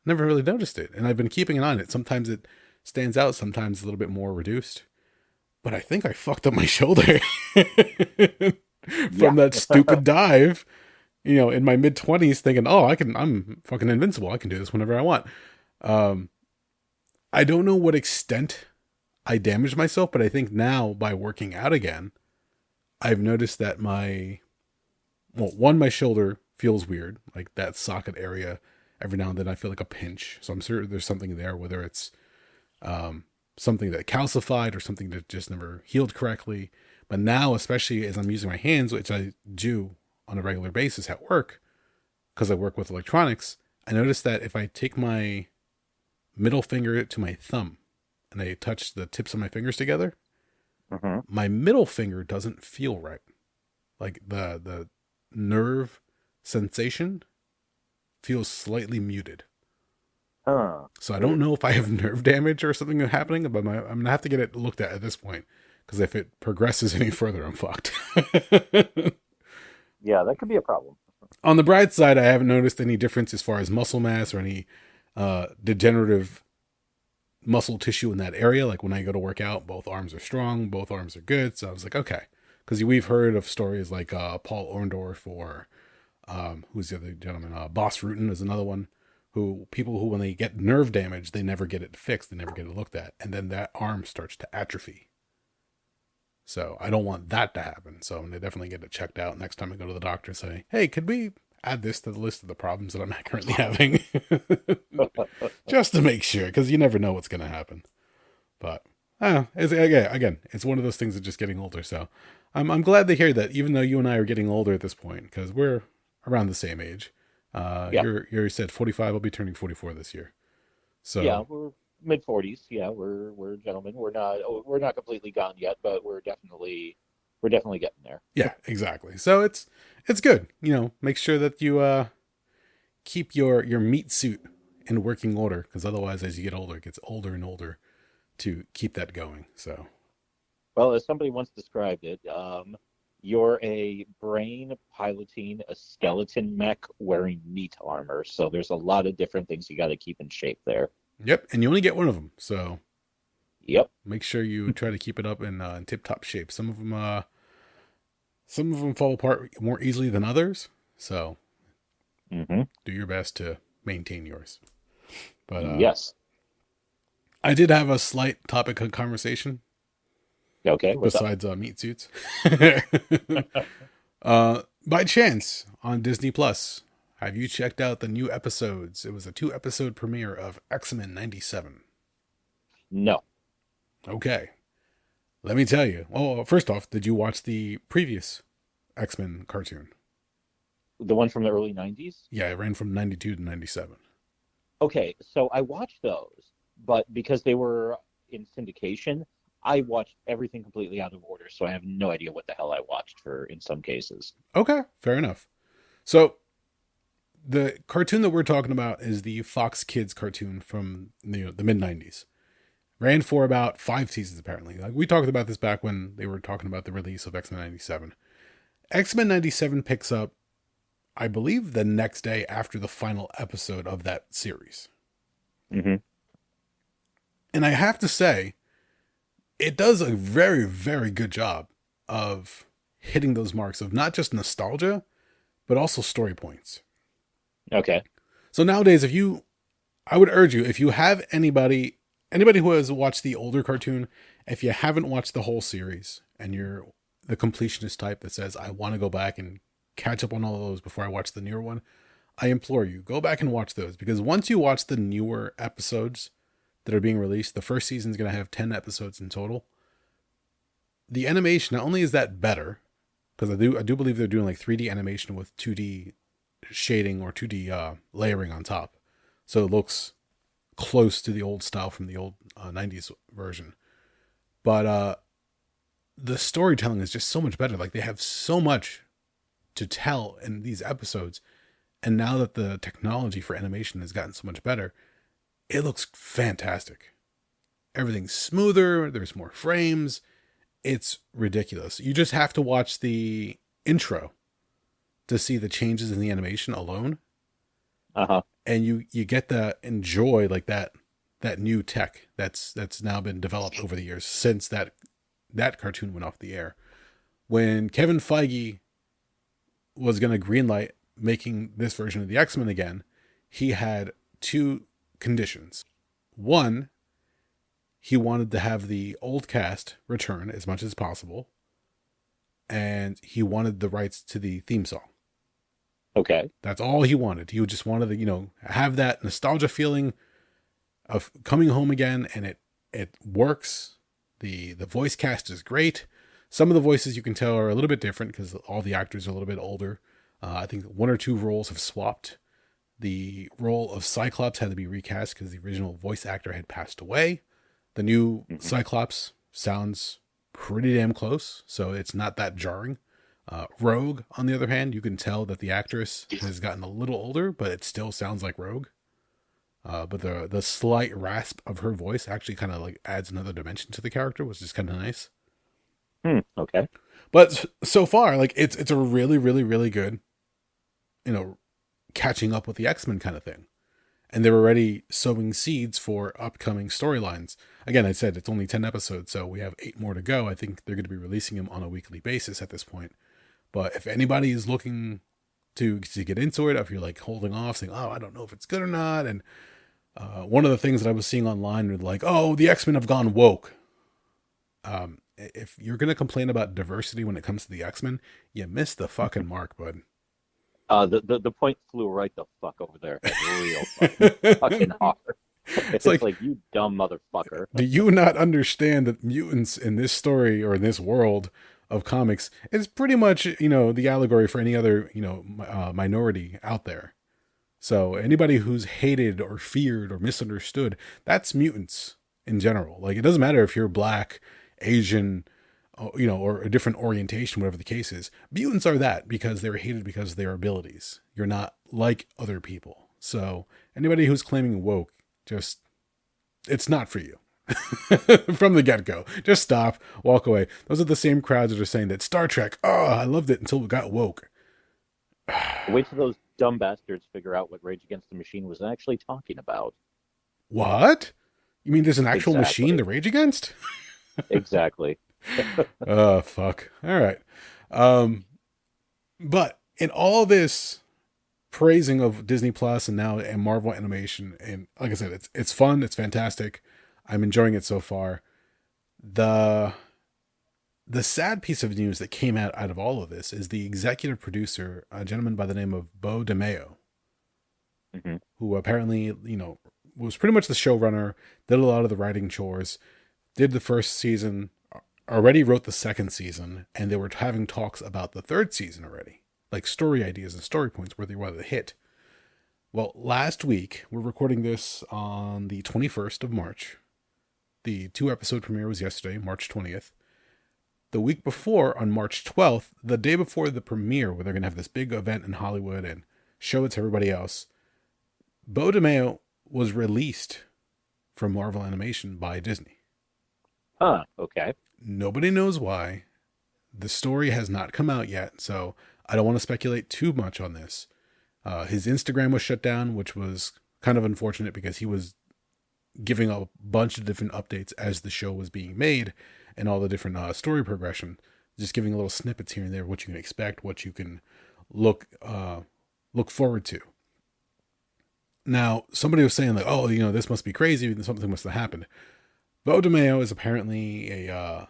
Never really noticed it. And I've been keeping an eye on it. Sometimes it stands out, sometimes a little bit more reduced. But I think I fucked up my shoulder from that stupid dive, in my mid 20s thinking, oh, I'm fucking invincible. I can do this whenever I want. I don't know what extent I damaged myself, but I think now by working out again, I've noticed that my shoulder feels weird, like that socket area. Every now and then I feel like a pinch. So I'm sure there's something there, whether it's something that calcified or something that just never healed correctly. But now, especially as I'm using my hands, which I do on a regular basis at work, because I work with electronics, I notice that if I take my middle finger to my thumb and I touch the tips of my fingers together, my middle finger doesn't feel right. Like the nerve sensation feels slightly muted.
Huh.
So I don't know if I have nerve damage or something happening, but I'm going to have to get it looked at this point. Because if it progresses any further, I'm fucked.
Yeah, that could be a problem.
On the bright side, I haven't noticed any difference as far as muscle mass or any degenerative muscle tissue in that area. Like when I go to work out, both arms are strong, both arms are good. So I was like, okay. Because we've heard of stories like Paul Orndorff or who's the other gentleman? Boss Rutan is another one. People who, when they get nerve damage, they never get it fixed. They never get it looked at. And then that arm starts to atrophy. So I don't want that to happen. So I'm going to definitely get it checked out next time I go to the doctor and say, hey, could we add this to the list of the problems that I'm currently having? Just to make sure, because you never know what's going to happen. But it's one of those things of just getting older. So I'm glad to hear that, even though you and I are getting older at this point, because we're around the same age.
Yeah.
You said 45. I'll be turning 44 this year. So
Yeah, we're mid-40s. Yeah, we're gentlemen. We're not completely gone yet, but we're definitely getting there.
yeah, exactly. So it's good. Make sure that you keep your meat suit in working order, because otherwise, as you get older, it gets older and older to keep that going. So,
Well, as somebody once described it, you're a brain piloting a skeleton mech wearing meat armor. So there's a lot of different things you got to keep in shape there.
yep, and you only get one of them. So,
Yep.
make sure you try to keep it up in tip-top shape. Some of them fall apart more easily than others. So, do your best to maintain yours. But
Yes.
I did have a slight topic of conversation
Okay. What's up?
besides meat suits. By chance, on Disney Plus, have you checked out the new episodes? It was a 2-episode premiere of X-Men 97.
No.
Okay. Let me tell you. Oh, first off, did you watch the previous X-Men cartoon?
The one from the early 90s?
Yeah, it ran from 92 to 97.
Okay, so I watched those, but because they were in syndication, I watched everything completely out of order, so I have no idea what the hell I watched for in some cases.
Okay, fair enough. So, the cartoon that we're talking about is the Fox Kids cartoon from the mid 90s. Ran for about 5 seasons, apparently. Like, we talked about this back when they were talking about the release of X-Men 97. X-Men 97 picks up, I believe, the next day after the final episode of that series.
Mm-hmm.
And I have to say, it does a very, very good job of hitting those marks of not just nostalgia, but also story points.
Okay.
So nowadays, I would urge you, if you have anybody who has watched the older cartoon, if you haven't watched the whole series and you're the completionist type that says, I want to go back and catch up on all of those before I watch the newer one, I implore you, go back and watch those, because once you watch the newer episodes that are being released, the first season is going to have 10 episodes in total. The animation, not only is that better, because I do believe they're doing like 3D animation with 2D shading or 2D layering on top, so it looks close to the old style from the old 90s version. But the storytelling is just so much better. Like, they have so much to tell in these episodes, and now that the technology for animation has gotten so much better, it looks fantastic. Everything's smoother, there's more frames. It's ridiculous. You just have to watch the intro to see the changes in the animation alone.
Uh-huh.
And you get to enjoy like that new tech that's now been developed over the years since that cartoon went off the air. When Kevin Feige was going to greenlight making this version of the X-Men again, he had 2 conditions. One, he wanted to have the old cast return as much as possible, and he wanted the rights to the theme song.
Okay.
That's all he wanted. He just wanted to, have that nostalgia feeling of coming home again, and it works. The voice cast is great. Some of the voices you can tell are a little bit different because all the actors are a little bit older. I think 1 or 2 roles have swapped. The role of Cyclops had to be recast because the original voice actor had passed away. The new Cyclops sounds pretty damn close, so it's not that jarring. Rogue, on the other hand, you can tell that the actress has gotten a little older, but it still sounds like Rogue. But the slight rasp of her voice actually kind of like adds another dimension to the character, which is kind of nice.
Okay.
But so far, like it's a really really really good, you know, catching up with the X-Men kind of thing. And they're already sowing seeds for upcoming storylines. Again, I said it's only 10 episodes, so we have 8 more to go. I think they're going to be releasing them on a weekly basis at this point. But if anybody is looking to get into it, if you're like holding off, saying, "Oh, I don't know if it's good or not," and one of the things that I was seeing online were like, "Oh, the X-Men have gone woke." If you're going to complain about diversity when it comes to the X-Men, you missed the fucking mark, bud.
The point flew right the fuck over their head, real fucking hard.
It's
It's
like,
like, you dumb motherfucker.
do you not understand that mutants in this story or in this world of comics is pretty much, the allegory for any other, minority out there? So anybody who's hated or feared or misunderstood, that's mutants in general. Like, it doesn't matter if you're black, Asian, or a different orientation, whatever the case is. Mutants are that because they're hated because of their abilities. You're not like other people. So anybody who's claiming woke, just, it's not for you. From the get-go. Just stop, walk away. Those are the same crowds that are saying that Star Trek, oh, I loved it until it got woke.
Wait till those dumb bastards figure out what Rage Against the Machine was actually talking about.
What? You mean there's an actual machine
Exactly.
to rage against?
Exactly.
Oh, fuck. All right. Um, but in all this praising of Disney Plus and now and Marvel Animation, and like I said, it's fun, it's fantastic. I'm enjoying it so far. The the sad piece of news that came out of all of this is the executive producer, a gentleman by the name of Beau DeMayo,
Hmm.
who apparently, was pretty much the showrunner, did a lot of the writing chores, did the first season, already wrote the second season, and they were having talks about the third season already, like story ideas and story points where they wanted to hit. Well, last week, we're recording this on the 21st of March. The 2 episode premiere was yesterday, March 20th. The week before, on March 12th, the day before the premiere, where they're going to have this big event in Hollywood and show it to everybody else, Beau DeMayo was released from Marvel Animation by Disney.
Huh. Okay.
Nobody knows why. The story has not come out yet, so I don't want to speculate too much on this. His Instagram was shut down, which was kind of unfortunate because he was giving a bunch of different updates as the show was being made and all the different story progression, just giving little snippets here and there, what you can expect, what you can look forward to. Now, somebody was saying like, "Oh, this must be crazy. Something must have happened." Beau DeMayo is apparently a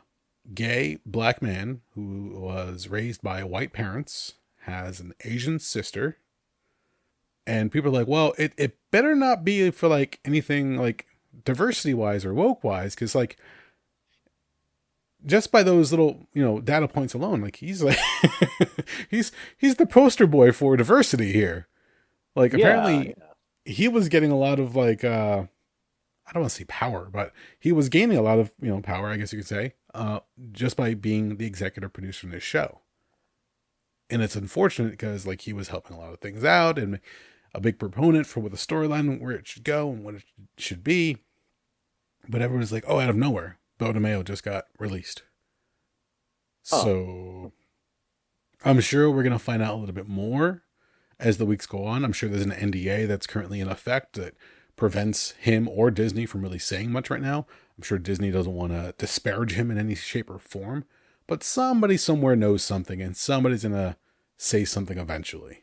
gay black man who was raised by white parents, has an Asian sister, and people are like, "Well, it better not be for like anything like diversity wise or woke wise, because like just by those little data points alone, like he's like he's the poster boy for diversity here." Like
Yeah.
apparently he was getting a lot of like I don't want to say power, but he was gaining a lot of power, I guess you could say, just by being the executive producer in this show. And it's unfortunate because like he was helping a lot of things out and a big proponent for what the storyline, where it should go and what it should be. But everyone's like, "Oh, out of nowhere, Beau DeMayo just got released."
Huh.
So I'm sure we're gonna find out a little bit more as the weeks go on. I'm sure there's an NDA that's currently in effect that prevents him or Disney from really saying much right now. I'm sure Disney doesn't want to disparage him in any shape or form, but somebody somewhere knows something and somebody's going to say something eventually.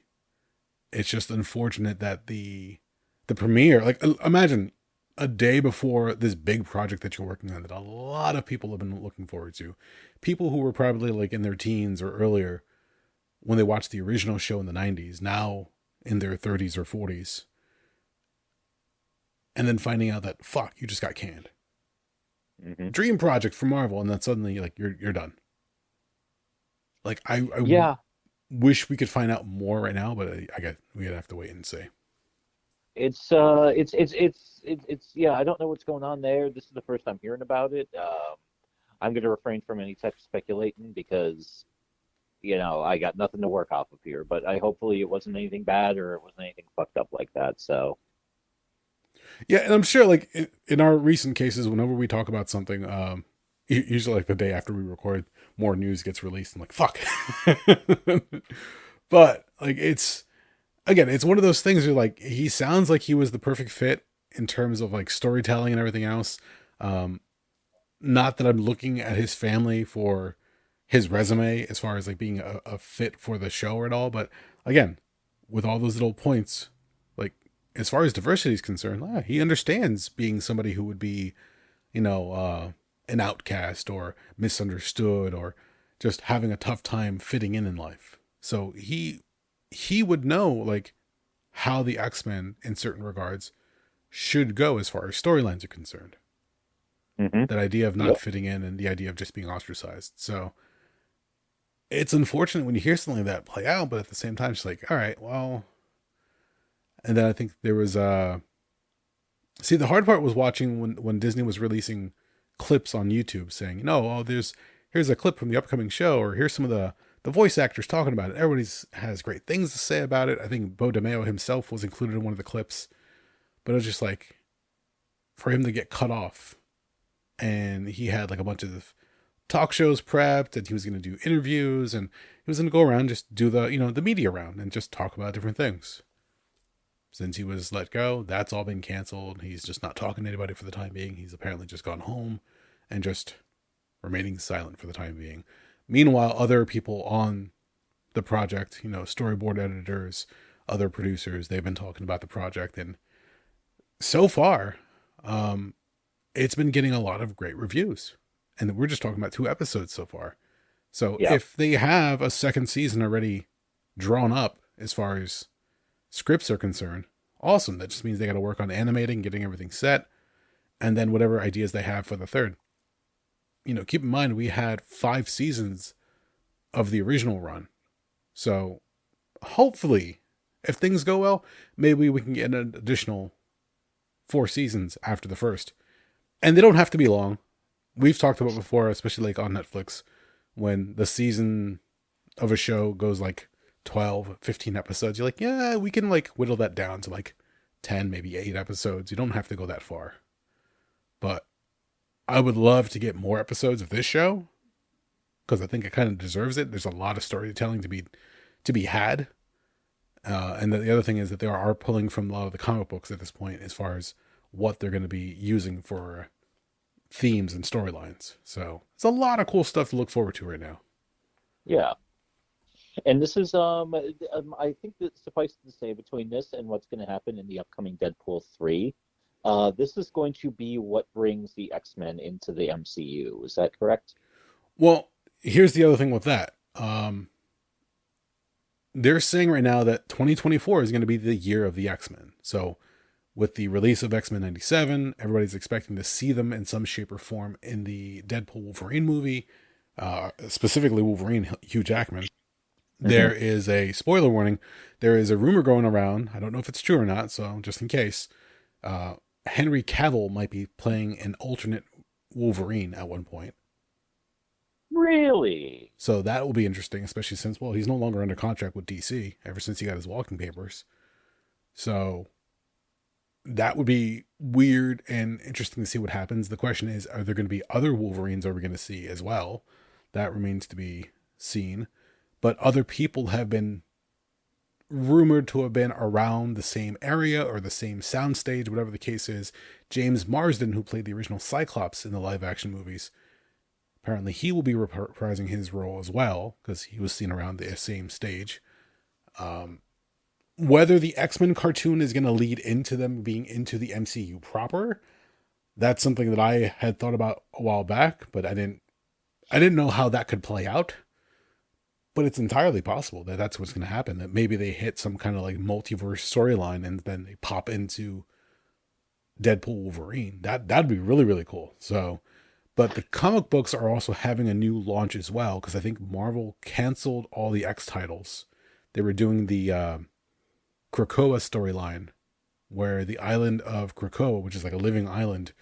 It's just unfortunate that the premiere, like imagine a day before this big project that you're working on that a lot of people have been looking forward to. People who were probably like in their teens or earlier when they watched the original show in the 90s, now in their 30s or 40s, and then finding out that fuck, you just got canned.
Hmm.
Dream project for Marvel, and then suddenly like you're done. Like I
Yeah.
wish we could find out more right now, but I guess we'd have to wait and see.
It's yeah. I don't know what's going on there. This is the first I'm hearing about it. I'm going to refrain from any type of speculating because I got nothing to work off of here. But I hopefully it wasn't anything bad or it wasn't anything fucked up like that. So
Yeah, and I'm sure like in our recent cases, whenever we talk about something, usually like the day after we record, more news gets released. I'm like, fuck. But like it's again, it's one of those things where like he sounds like he was the perfect fit in terms of like storytelling and everything else. Um, Not that I'm looking at his family for his resume as far as like being a fit for the show or at all, but again, with all those little points, like as far as diversity is concerned, he understands being somebody who would be, you know, an outcast or misunderstood or just having a tough time fitting in life. So he would know like how the X-Men in certain regards should go as far as storylines are concerned.
hmm
That idea of not
yep.
fitting in and the idea of just being ostracized. So it's unfortunate when you hear something like that play out, but at the same time, it's like, all right, well. And then I think there was see, the hard part was watching when Disney was releasing clips on YouTube saying, no, oh, here's a clip from the upcoming show, or here's some of the voice actors talking about it. Everybody's has great things to say about it. I think Beau DeMayo himself was included in one of the clips, but it was just like for him to get cut off, and he had like a bunch of talk shows prepped, and he was going to do interviews, and he was going to go around just do the media round and just talk about different things. Since he was let go, that's all been canceled. He's just not talking to anybody for the time being. He's apparently just gone home and just remaining silent for the time being. Meanwhile, other people on the project, storyboard editors, other producers, they've been talking about the project, and so far, um, it's been getting a lot of great reviews. And we're just talking about 2 episodes so far. So
Yeah.
if they have a second season already drawn up as far as scripts are concerned, awesome. That just means they got to work on animating, getting everything set, and then whatever ideas they have for the third. Keep in mind we had 5 seasons of the original run. So hopefully, if things go well, maybe we can get an additional 4 seasons after the first. And they don't have to be long. We've talked about before, especially like on Netflix, when the season of a show goes like 12, 15 episodes, you're like, yeah, we can like whittle that down to like 10, maybe 8 episodes. You don't have to go that far. But I would love to get more episodes of this show because I think it kind of deserves it. There's a lot of storytelling to be had. And the other thing is that they are pulling from a lot of the comic books at this point as far as what they're going to be using for themes and storylines. So it's a lot of cool stuff to look forward to right now.
Yeah. And this is I think that suffice to say between this and what's going to happen in the upcoming Deadpool 3, this is going to be what brings the X-Men into the MCU. Is that correct?
Well, here's the other thing with that. They're saying right now that 2024 is going to be the year of the X-Men. So with the release of X-Men 97, everybody's expecting to see them in some shape or form in the Deadpool Wolverine movie, specifically Wolverine, Hugh Jackman. There is a spoiler warning. There is a rumor going around. I don't know if it's true or not, so just in case, Henry Cavill might be playing an alternate Wolverine at one point.
Really?
So that will be interesting, especially since, well, he's no longer under contract with DC ever since he got his walking papers. So that would be weird and interesting to see what happens. The question is, are there going to be other Wolverines are we going to see as well? That remains to be seen. But other people have been rumored to have been around the same area or the same soundstage, whatever the case is. James Marsden, who played the original Cyclops in the live action movies, apparently he will be reprising his role as well because he was seen around the same stage. Whether the X-Men cartoon is going to lead into them being into the MCU proper, that's something that I had thought about a while back, but I didn't know how that could play out. But it's entirely possible that that's what's going to happen. That maybe they hit some kind of like multiverse storyline and then they pop into Deadpool Wolverine. That'd be really, really cool. So, but the comic books are also having a new launch as well because I think Marvel canceled all the X titles. They were doing the Krakoa storyline, where the island of Krakoa, which is like a living island,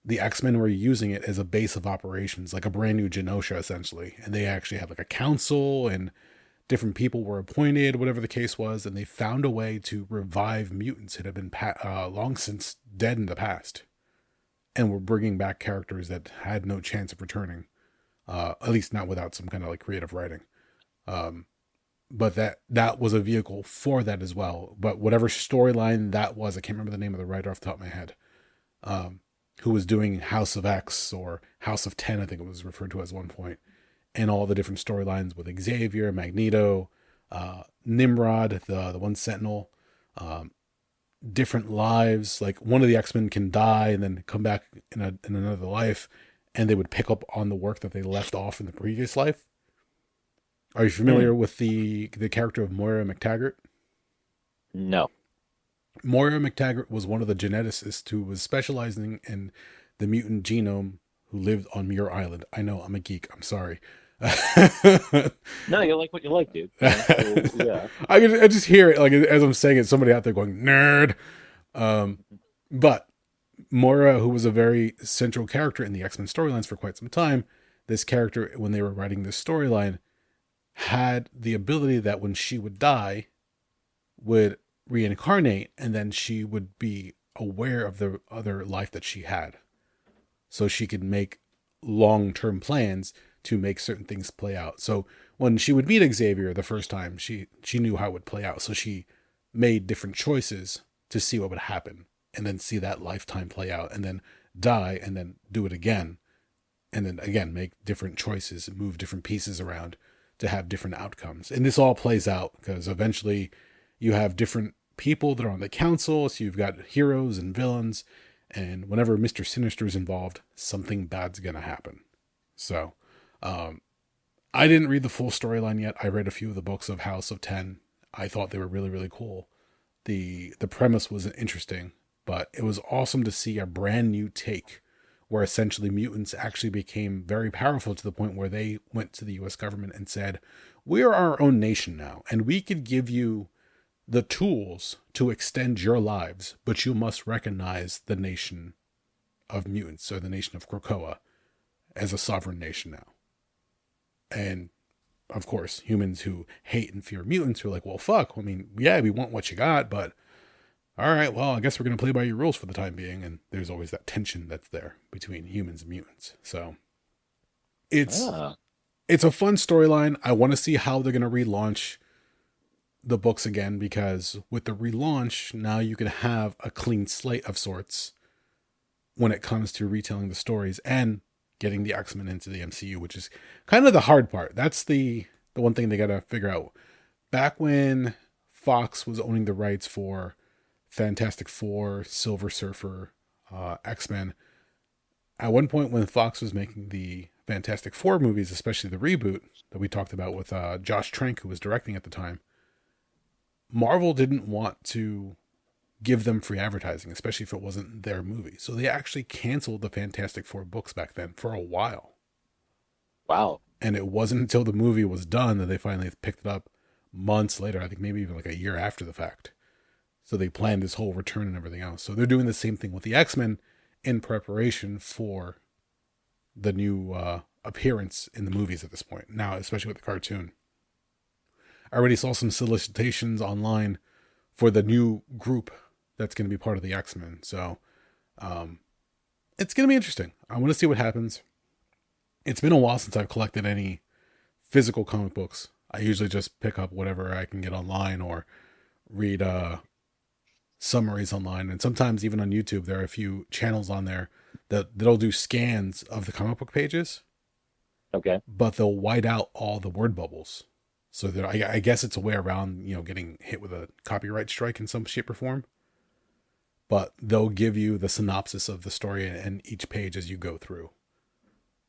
the X-Men were using it as a base of operations, like a brand new Genosha, essentially. And they actually had like a council, and different people were appointed, whatever the case was, and they found a way to revive mutants that had been long since dead in the past, and were bringing back characters that had no chance of returning, at least not without some kind of like creative writing. But that was a vehicle for that as well. But whatever storyline that was, I can't remember the name of the writer off the top of my head, who was doing House of X or House of 10, I think it was referred to as one point, and all the different storylines with Xavier, Magneto, Nimrod, the one Sentinel, different lives. Like one of the X-Men can die and then come back in another life, and they would pick up on the work that they left off in the previous life. Are you familiar with the character of Moira McTaggart?
No.
Moira McTaggart was one of the geneticists who was specializing in the mutant genome, who lived on Muir Island. I know, I'm a geek. I'm sorry.
No, you like what you like, dude. So, yeah.
I just hear it, like, as I'm saying it, somebody out there going, nerd. But Moira, who was a very central character in the X-Men storylines for quite some time, this character, when they were writing this storyline, had the ability that when she would die, would reincarnate, and then she would be aware of the other life that she had. So she could make long-term plans to make certain things play out. So when she would meet Xavier the first time, she knew how it would play out. So she made different choices to see what would happen, and then see that lifetime play out, and then die, and then do it again. And then again, make different choices, move different pieces around to have different outcomes. And this all plays out because eventually you have different people that are on the council. So you've got heroes and villains. And whenever Mr. Sinister is involved, something bad's going to happen. So I didn't read the full storyline yet. I read a few of the books of House of 10. I thought they were really, really cool. The premise was interesting, but it was awesome to see a brand new take where essentially mutants actually became very powerful to the point where they went to the US government and said, we are our own nation now, and we could give you the tools to extend your lives, but you must recognize the nation of mutants, or the nation of Krakoa, as a sovereign nation now. And of course, humans who hate and fear mutants are like, well, fuck, I mean, yeah, we want what you got, but all right, well, I guess we're going to play by your rules for the time being. And there's always that tension that's there between humans and mutants. So it's a fun storyline. I want to see how they're going to relaunch the books again, because with the relaunch, now you can have a clean slate of sorts when it comes to retelling the stories and getting the X-Men into the MCU, which is kind of the hard part. That's the one thing they got to figure out. Back when Fox was owning the rights for Fantastic Four, Silver Surfer, X-Men, at one point when Fox was making the Fantastic Four movies, especially the reboot that we talked about with Josh Trank, who was directing at the time, Marvel didn't want to give them free advertising, especially if it wasn't their movie. So they actually canceled the Fantastic Four books back then for a while.
Wow.
And it wasn't until the movie was done that they finally picked it up months later, I think maybe even like a year after the fact. So they planned this whole return and everything else. So they're doing the same thing with the X-Men in preparation for the new appearance in the movies at this point. Now, especially with the cartoon. I already saw some solicitations online for the new group that's going to be part of the X-Men. So it's going to be interesting. I want to see what happens. It's been a while since I've collected any physical comic books. I usually just pick up whatever I can get online or read summaries online. And sometimes even on YouTube, there are a few channels on there that'll do scans of the comic book pages.
Okay.
But they'll white out all the word bubbles. So I guess it's a way around, getting hit with a copyright strike in some shape or form. But they'll give you the synopsis of the story and each page as you go through.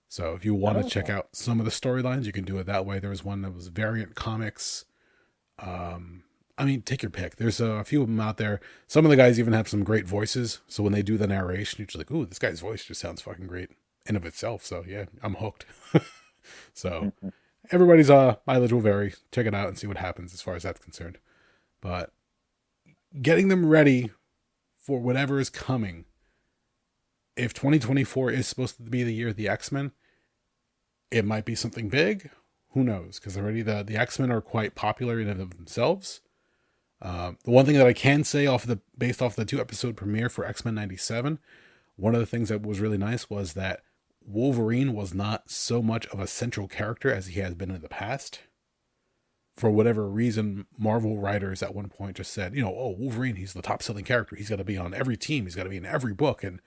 So if you want to check out some of the storylines, you can do it that way. There was one that was Variant Comics. Take your pick. There's a few of them out there. Some of the guys even have some great voices. So when they do the narration, you're just like, ooh, this guy's voice just sounds fucking great in of itself. So yeah, I'm hooked. So everybody's mileage will vary. Check it out and see what happens as far as that's concerned. But getting them ready for whatever is coming if 2024 is supposed to be the year of the X-Men, it might be something big. Who knows? Because already the X-Men are quite popular in and of themselves. The one thing that I can say based off the 2-episode premiere for X-Men 97, one of the things that was really nice was that Wolverine was not so much of a central character as he has been in the past. For whatever reason, Marvel writers at one point just said, oh, Wolverine, he's the top selling character. He's got to be on every team. He's got to be in every book. And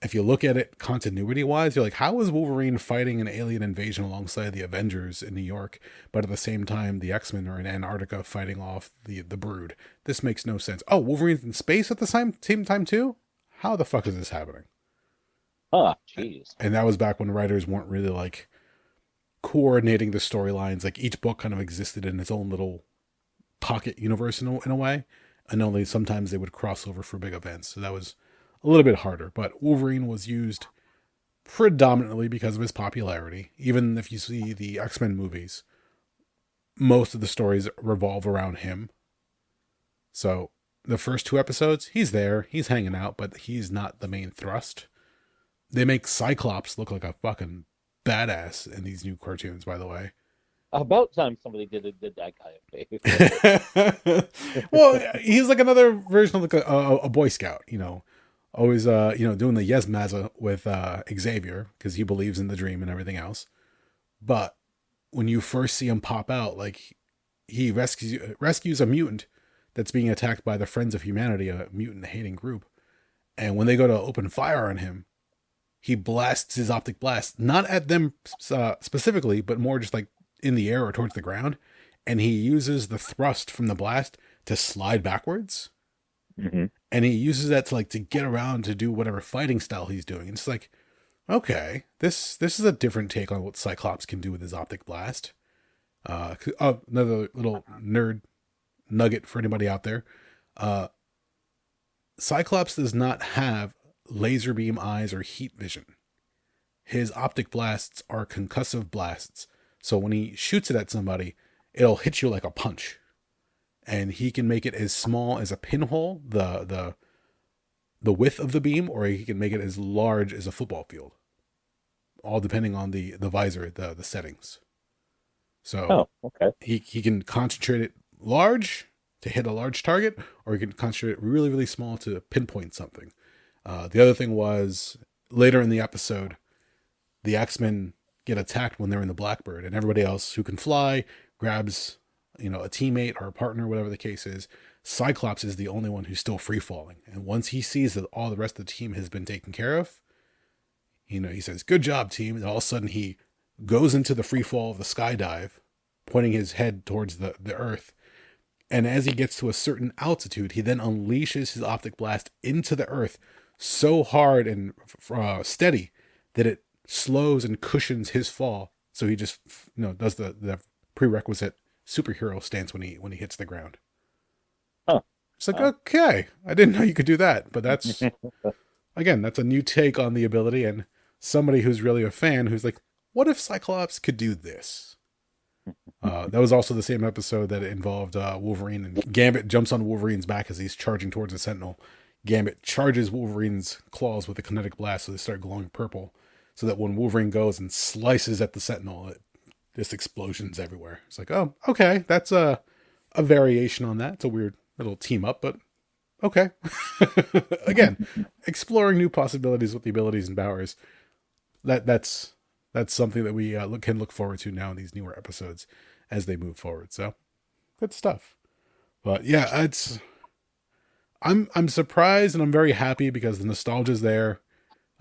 if you look at it continuity wise, you're like, how is Wolverine fighting an alien invasion alongside the Avengers in New York, but at the same time the X-Men are in Antarctica fighting off the Brood? This makes no sense. Oh, Wolverine's in space at the same time too? How the fuck is this happening?
Oh, jeez.
And that was back when writers weren't really like coordinating the storylines. Like each book kind of existed in its own little pocket universe in a way, and only sometimes they would cross over for big events. So that was a little bit harder, but Wolverine was used predominantly because of his popularity. Even if you see the X-Men movies, most of the stories revolve around him. So the first 2 episodes, he's there, he's hanging out, but he's not the main thrust. They make Cyclops look like a fucking badass in these new cartoons, by the way.
About time somebody did that guy a favor.
Well, he's like another version of like a Boy Scout, always doing the yes mazza with Xavier because he believes in the dream and everything else. But when you first see him pop out, like he rescues a mutant that's being attacked by the Friends of Humanity, a mutant hating group, and when they go to open fire on him, he blasts his optic blast not at them specifically, but more just like in the air or towards the ground, and he uses the thrust from the blast to slide backwards.
Mm-hmm.
And he uses that to get around to do whatever fighting style he's doing. It's like, okay, this is a different take on what Cyclops can do with his optic blast. Another little nerd nugget for anybody out there. Cyclops does not have laser beam eyes or heat vision. His optic blasts are concussive blasts. So when he shoots it at somebody, it'll hit you like a punch. And he can make it as small as a pinhole, the width of the beam, or he can make it as large as a football field. All depending on the visor, the settings. So
okay.
He can concentrate it large to hit a large target, or he can concentrate it really, really small to pinpoint something. The other thing was, later in the episode, the X-Men get attacked when they're in the Blackbird, and everybody else who can fly grabs a teammate or a partner, whatever the case is. Cyclops is the only one who's still free falling. And once he sees that all the rest of the team has been taken care of, he says, "Good job, team." And all of a sudden he goes into the free fall of the skydive, pointing his head towards the earth. And as he gets to a certain altitude, he then unleashes his optic blast into the earth so hard and steady that it slows and cushions his fall. So he just does the prerequisite superhero stance when he hits the ground.
Huh.
It's like, okay, I didn't know you could do that, but that's again, that's a new take on the ability, and somebody who's really a fan who's like, what if Cyclops could do this? That was also the same episode that involved Wolverine, and Gambit jumps on Wolverine's back as he's charging towards the Sentinel. Gambit charges Wolverine's claws with a kinetic blast, so they start glowing purple, so that when Wolverine goes and slices at the Sentinel, just explosions everywhere. It's like, oh, okay, that's a variation on that. It's a weird little team up, but okay. Again, exploring new possibilities with the abilities and powers. That's something that we can look forward to now in these newer episodes as they move forward. So good stuff. But yeah, I'm surprised and I'm very happy because the nostalgia's there.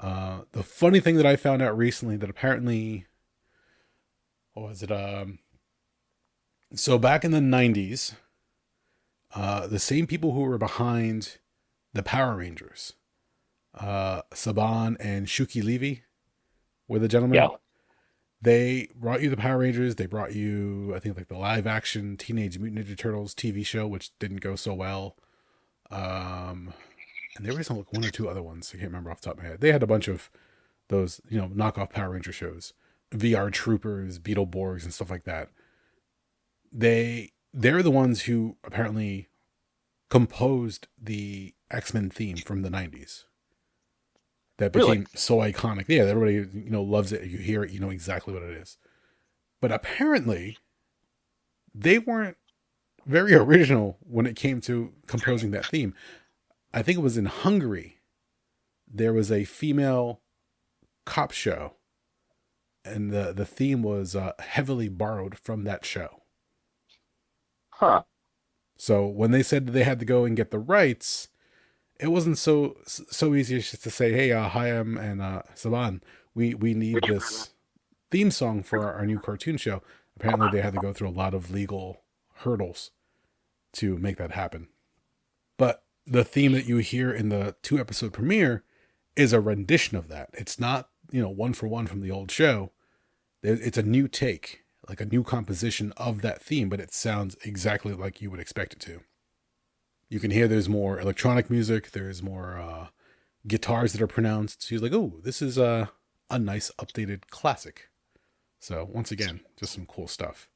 The funny thing that I found out recently that apparently, what was it? So back in the 90s, the same people who were behind the Power Rangers, Saban and Shuki Levy were the gentlemen.
Yeah.
They brought you the Power Rangers. They brought you, I think, like the live action Teenage Mutant Ninja Turtles TV show, which didn't go so well. And there was like 1 or 2 other ones. I can't remember off the top of my head. They had a bunch of those, knockoff Power Ranger shows, VR Troopers, Beetleborgs, and stuff like that. They're the ones who apparently composed the X-Men theme from the 90s. that
Really?
became so iconic. Yeah, everybody loves it. You hear it, you know exactly what it is. But apparently, they weren't very original when it came to composing that theme. I think it was in Hungary. There was a female cop show, and the theme was heavily borrowed from that show.
Huh.
So when they said they had to go and get the rights, it wasn't so easy as just to say, "Hey, Hayam and Saban, we need this theme song for our new cartoon show." Apparently, they had to go through a lot of legal hurdles to make that happen. But the theme that you hear in the 2 episode premiere is a rendition of that. It's not, one for one from the old show. It's a new take, like a new composition of that theme, but it sounds exactly like you would expect it to. You can hear there's more electronic music, there's more guitars that are pronounced. She's like, oh, this is a nice updated classic. So once again, just some cool stuff.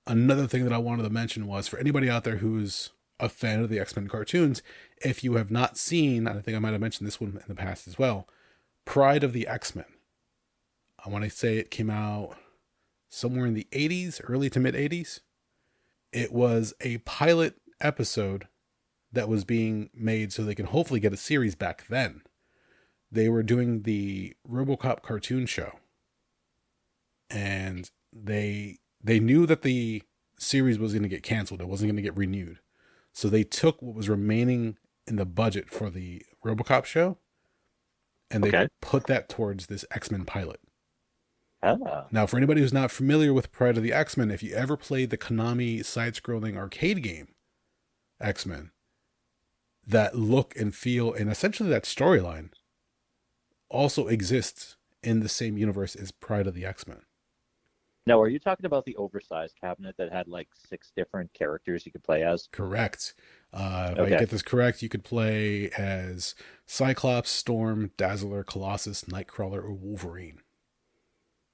Another thing that I wanted to mention was, for anybody out there who's a fan of the X-Men cartoons, if you have not seen, and I think I might have mentioned this one in the past as well, Pride of the X-Men. I want to say it came out somewhere in the 80s, early to mid 80s. It was a pilot episode that was being made so they can hopefully get a series back then. They were doing the RoboCop cartoon show, and they knew that the series was going to get canceled. It wasn't going to get renewed. So they took what was remaining in the budget for the RoboCop show, and they put that towards this X-Men pilot.
Ah.
Now, for anybody who's not familiar with Pride of the X-Men, if you ever played the Konami side-scrolling arcade game, X-Men, that look and feel and essentially that storyline also exists in the same universe as Pride of the X-Men.
Now, are you talking about the oversized cabinet that had like 6 different characters you could play as?
Correct. If I get this correct, you could play as Cyclops, Storm, Dazzler, Colossus, Nightcrawler, or Wolverine.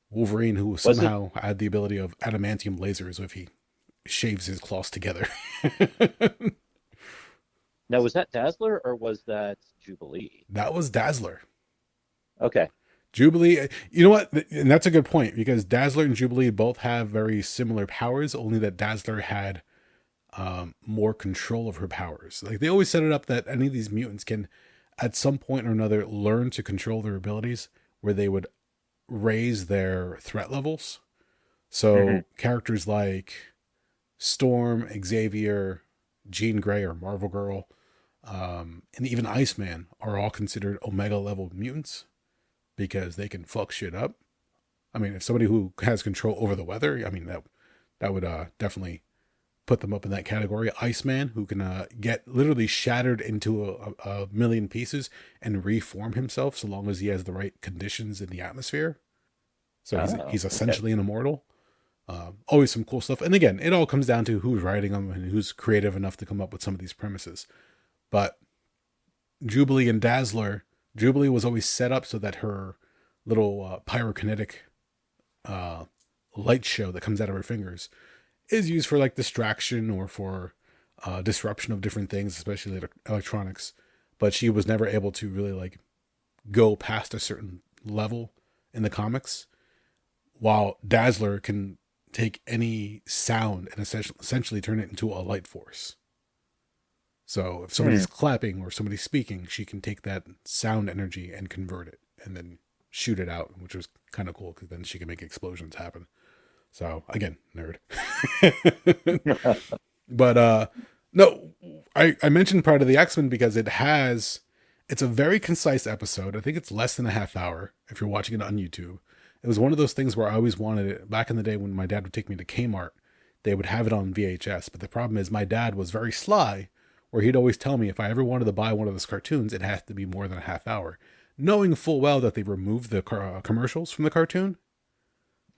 Wolverine, who somehow had the ability of adamantium lasers if he shaves his claws together.
Now, was that Dazzler or was that Jubilee?
That was Dazzler.
Okay.
Jubilee, you know what? And that's a good point, because Dazzler and Jubilee both have very similar powers, only that Dazzler had more control of her powers. Like, they always set it up that any of these mutants can, at some point or another, learn to control their abilities, where they would raise their threat levels. So characters like Storm, Xavier, Jean Grey or Marvel Girl, and even Iceman are all considered Omega level mutants, because they can fuck shit up. I mean, if somebody who has control over the weather, I mean, that would definitely put them up in that category. Iceman, who can get literally shattered into a million pieces and reform himself so long as he has the right conditions in the atmosphere. So he's essentially an immortal. Always some cool stuff. And again, it all comes down to who's writing them and who's creative enough to come up with some of these premises. But Jubilee and Dazzler, Jubilee was always set up so that her little pyrokinetic light show that comes out of her fingers is used for like distraction or for disruption of different things, especially electronics. But she was never able to really like go past a certain level in the comics, while Dazzler can take any sound and essentially turn it into a light force. So if somebody's clapping or somebody's speaking, she can take that sound energy and convert it and then shoot it out, which was kind of cool, because then she can make explosions happen. So again, nerd. But no, I mentioned Pride of the X-Men because it's a very concise episode. I think it's less than a half hour if you're watching it on YouTube. It was one of those things where I always wanted it. Back in the day when my dad would take me to Kmart, they would have it on VHS. But the problem is my dad was very sly, where he'd always tell me if I ever wanted to buy one of those cartoons, it has to be more than a half hour, knowing full well that they removed the commercials from the cartoon.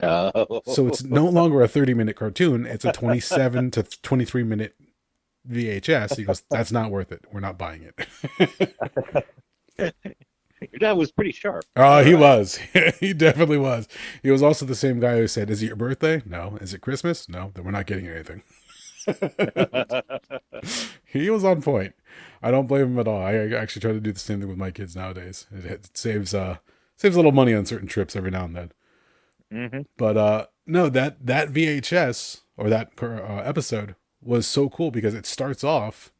So it's no longer a 30-minute cartoon. It's a 27 to 23-minute VHS. He goes, that's not worth it. We're not buying it.
Your dad was pretty sharp.
Oh, he was. He definitely was. He was also the same guy who said, is it your birthday? No. Is it Christmas? No. Then we're not getting anything. He was on point. I don't blame him at all. I actually try to do the same thing with my kids nowadays. It saves a little money on certain trips every now and then.
Hmm.
But no, that VHS or that episode was so cool because it starts off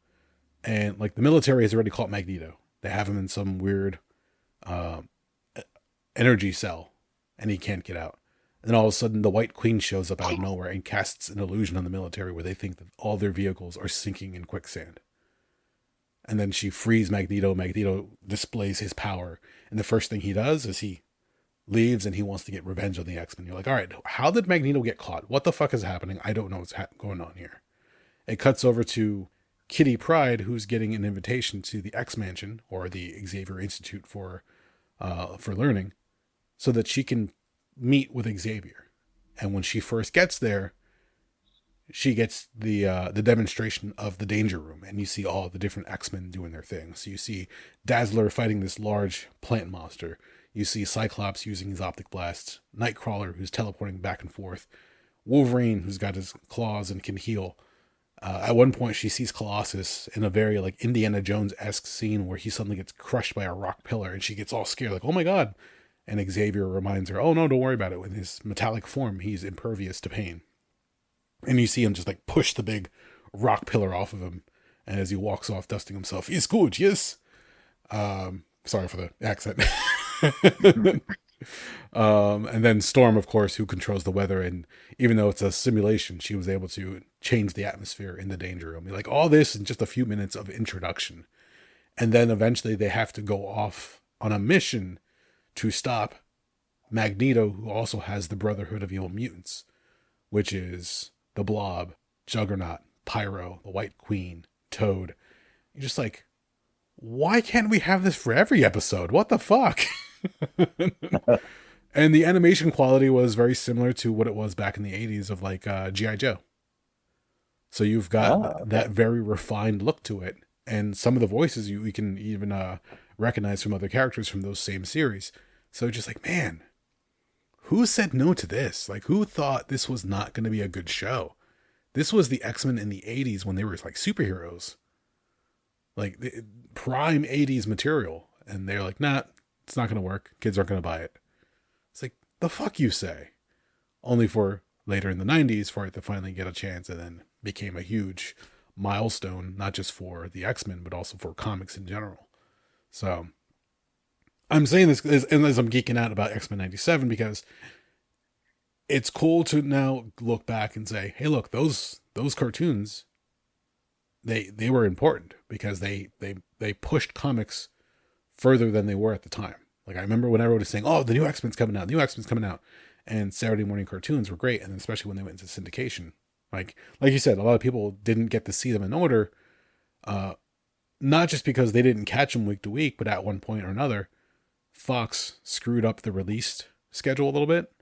and like the military has already caught Magneto. They have him in some weird uh, energy cell, and he can't get out. And all of a sudden, the White Queen shows up out of nowhere and casts an illusion on the military where they think that all their vehicles are sinking in quicksand. And then she frees Magneto. Magneto displays his power, and the first thing he does is he leaves and he wants to get revenge on the X-Men. You're like, all right, how did Magneto get caught? What the fuck is happening? I don't know what's going on here. It cuts over to Kitty Pryde, who's getting an invitation to the X Mansion or the Xavier Institute for learning, so that she can meet with Xavier. And when she first gets there, she gets the demonstration of the Danger Room, and you see all the different X-Men doing their things. So you see Dazzler fighting this large plant monster. You see Cyclops using his optic blasts, Nightcrawler who's teleporting back and forth, Wolverine who's got his claws and can heal. At one point, she sees Colossus in a very like Indiana Jones-esque scene where he suddenly gets crushed by a rock pillar, and she gets all scared, like, "Oh my god!" And Xavier reminds her, "Oh no, don't worry about it. With his metallic form, he's impervious to pain." And you see him just like push the big rock pillar off of him, and as he walks off, dusting himself, "He's good, yes." Sorry for the accent. And then Storm, of course, who controls the weather, and even though it's a simulation, she was able to change the atmosphere in the Danger Room. Like all this in just a few minutes of introduction, and then eventually they have to go off on a mission to stop Magneto, who also has the Brotherhood of Evil Mutants, which is the Blob, Juggernaut, Pyro, the White Queen, Toad. You're just like, why can't we have this for every episode? What the fuck? And the animation quality was very similar to what it was back in the 80s of like G.I. Joe. So you've got that very refined look to it. And some of the voices you can even recognize from other characters from those same series. So just like, man, who said no to this? Like, who thought this was not going to be a good show? This was the X-Men in the 80s when they were like superheroes. Like prime 80s material. And they're like, nah, it's not going to work. Kids aren't going to buy it. It's like, the fuck you say? Only for later in the 90s for it to finally get a chance, and then became a huge milestone, not just for the X-Men, but also for comics in general. So I'm saying this as I'm geeking out about X-Men 97 because it's cool to now look back and say, hey, look, those cartoons, they were important because they pushed comics further than they were at the time. Like I remember when everyone was saying, "Oh, the new X-Men's coming out, and Saturday morning cartoons were great, and especially when they went into syndication. Like you said, a lot of people didn't get to see them in order, not just because they didn't catch them week to week, but at one point or another, Fox screwed up the release schedule a little bit.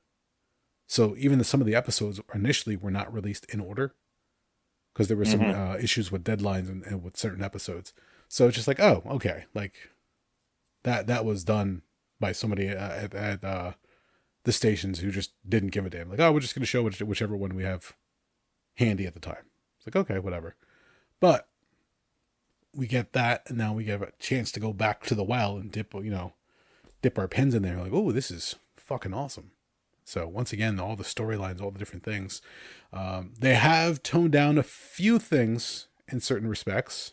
So even some of the episodes initially were not released in order because there were some issues with deadlines and with certain episodes. So it's just like, oh, okay, like that was done by somebody at the stations who just didn't give a damn. Like, oh, we're just going to show whichever one we have handy at the time. It's like, okay, whatever. But we get that, and now we get a chance to go back to the well and dip our pens in there. Like, oh, this is fucking awesome. So once again, all the storylines, all the different things, they have toned down a few things in certain respects,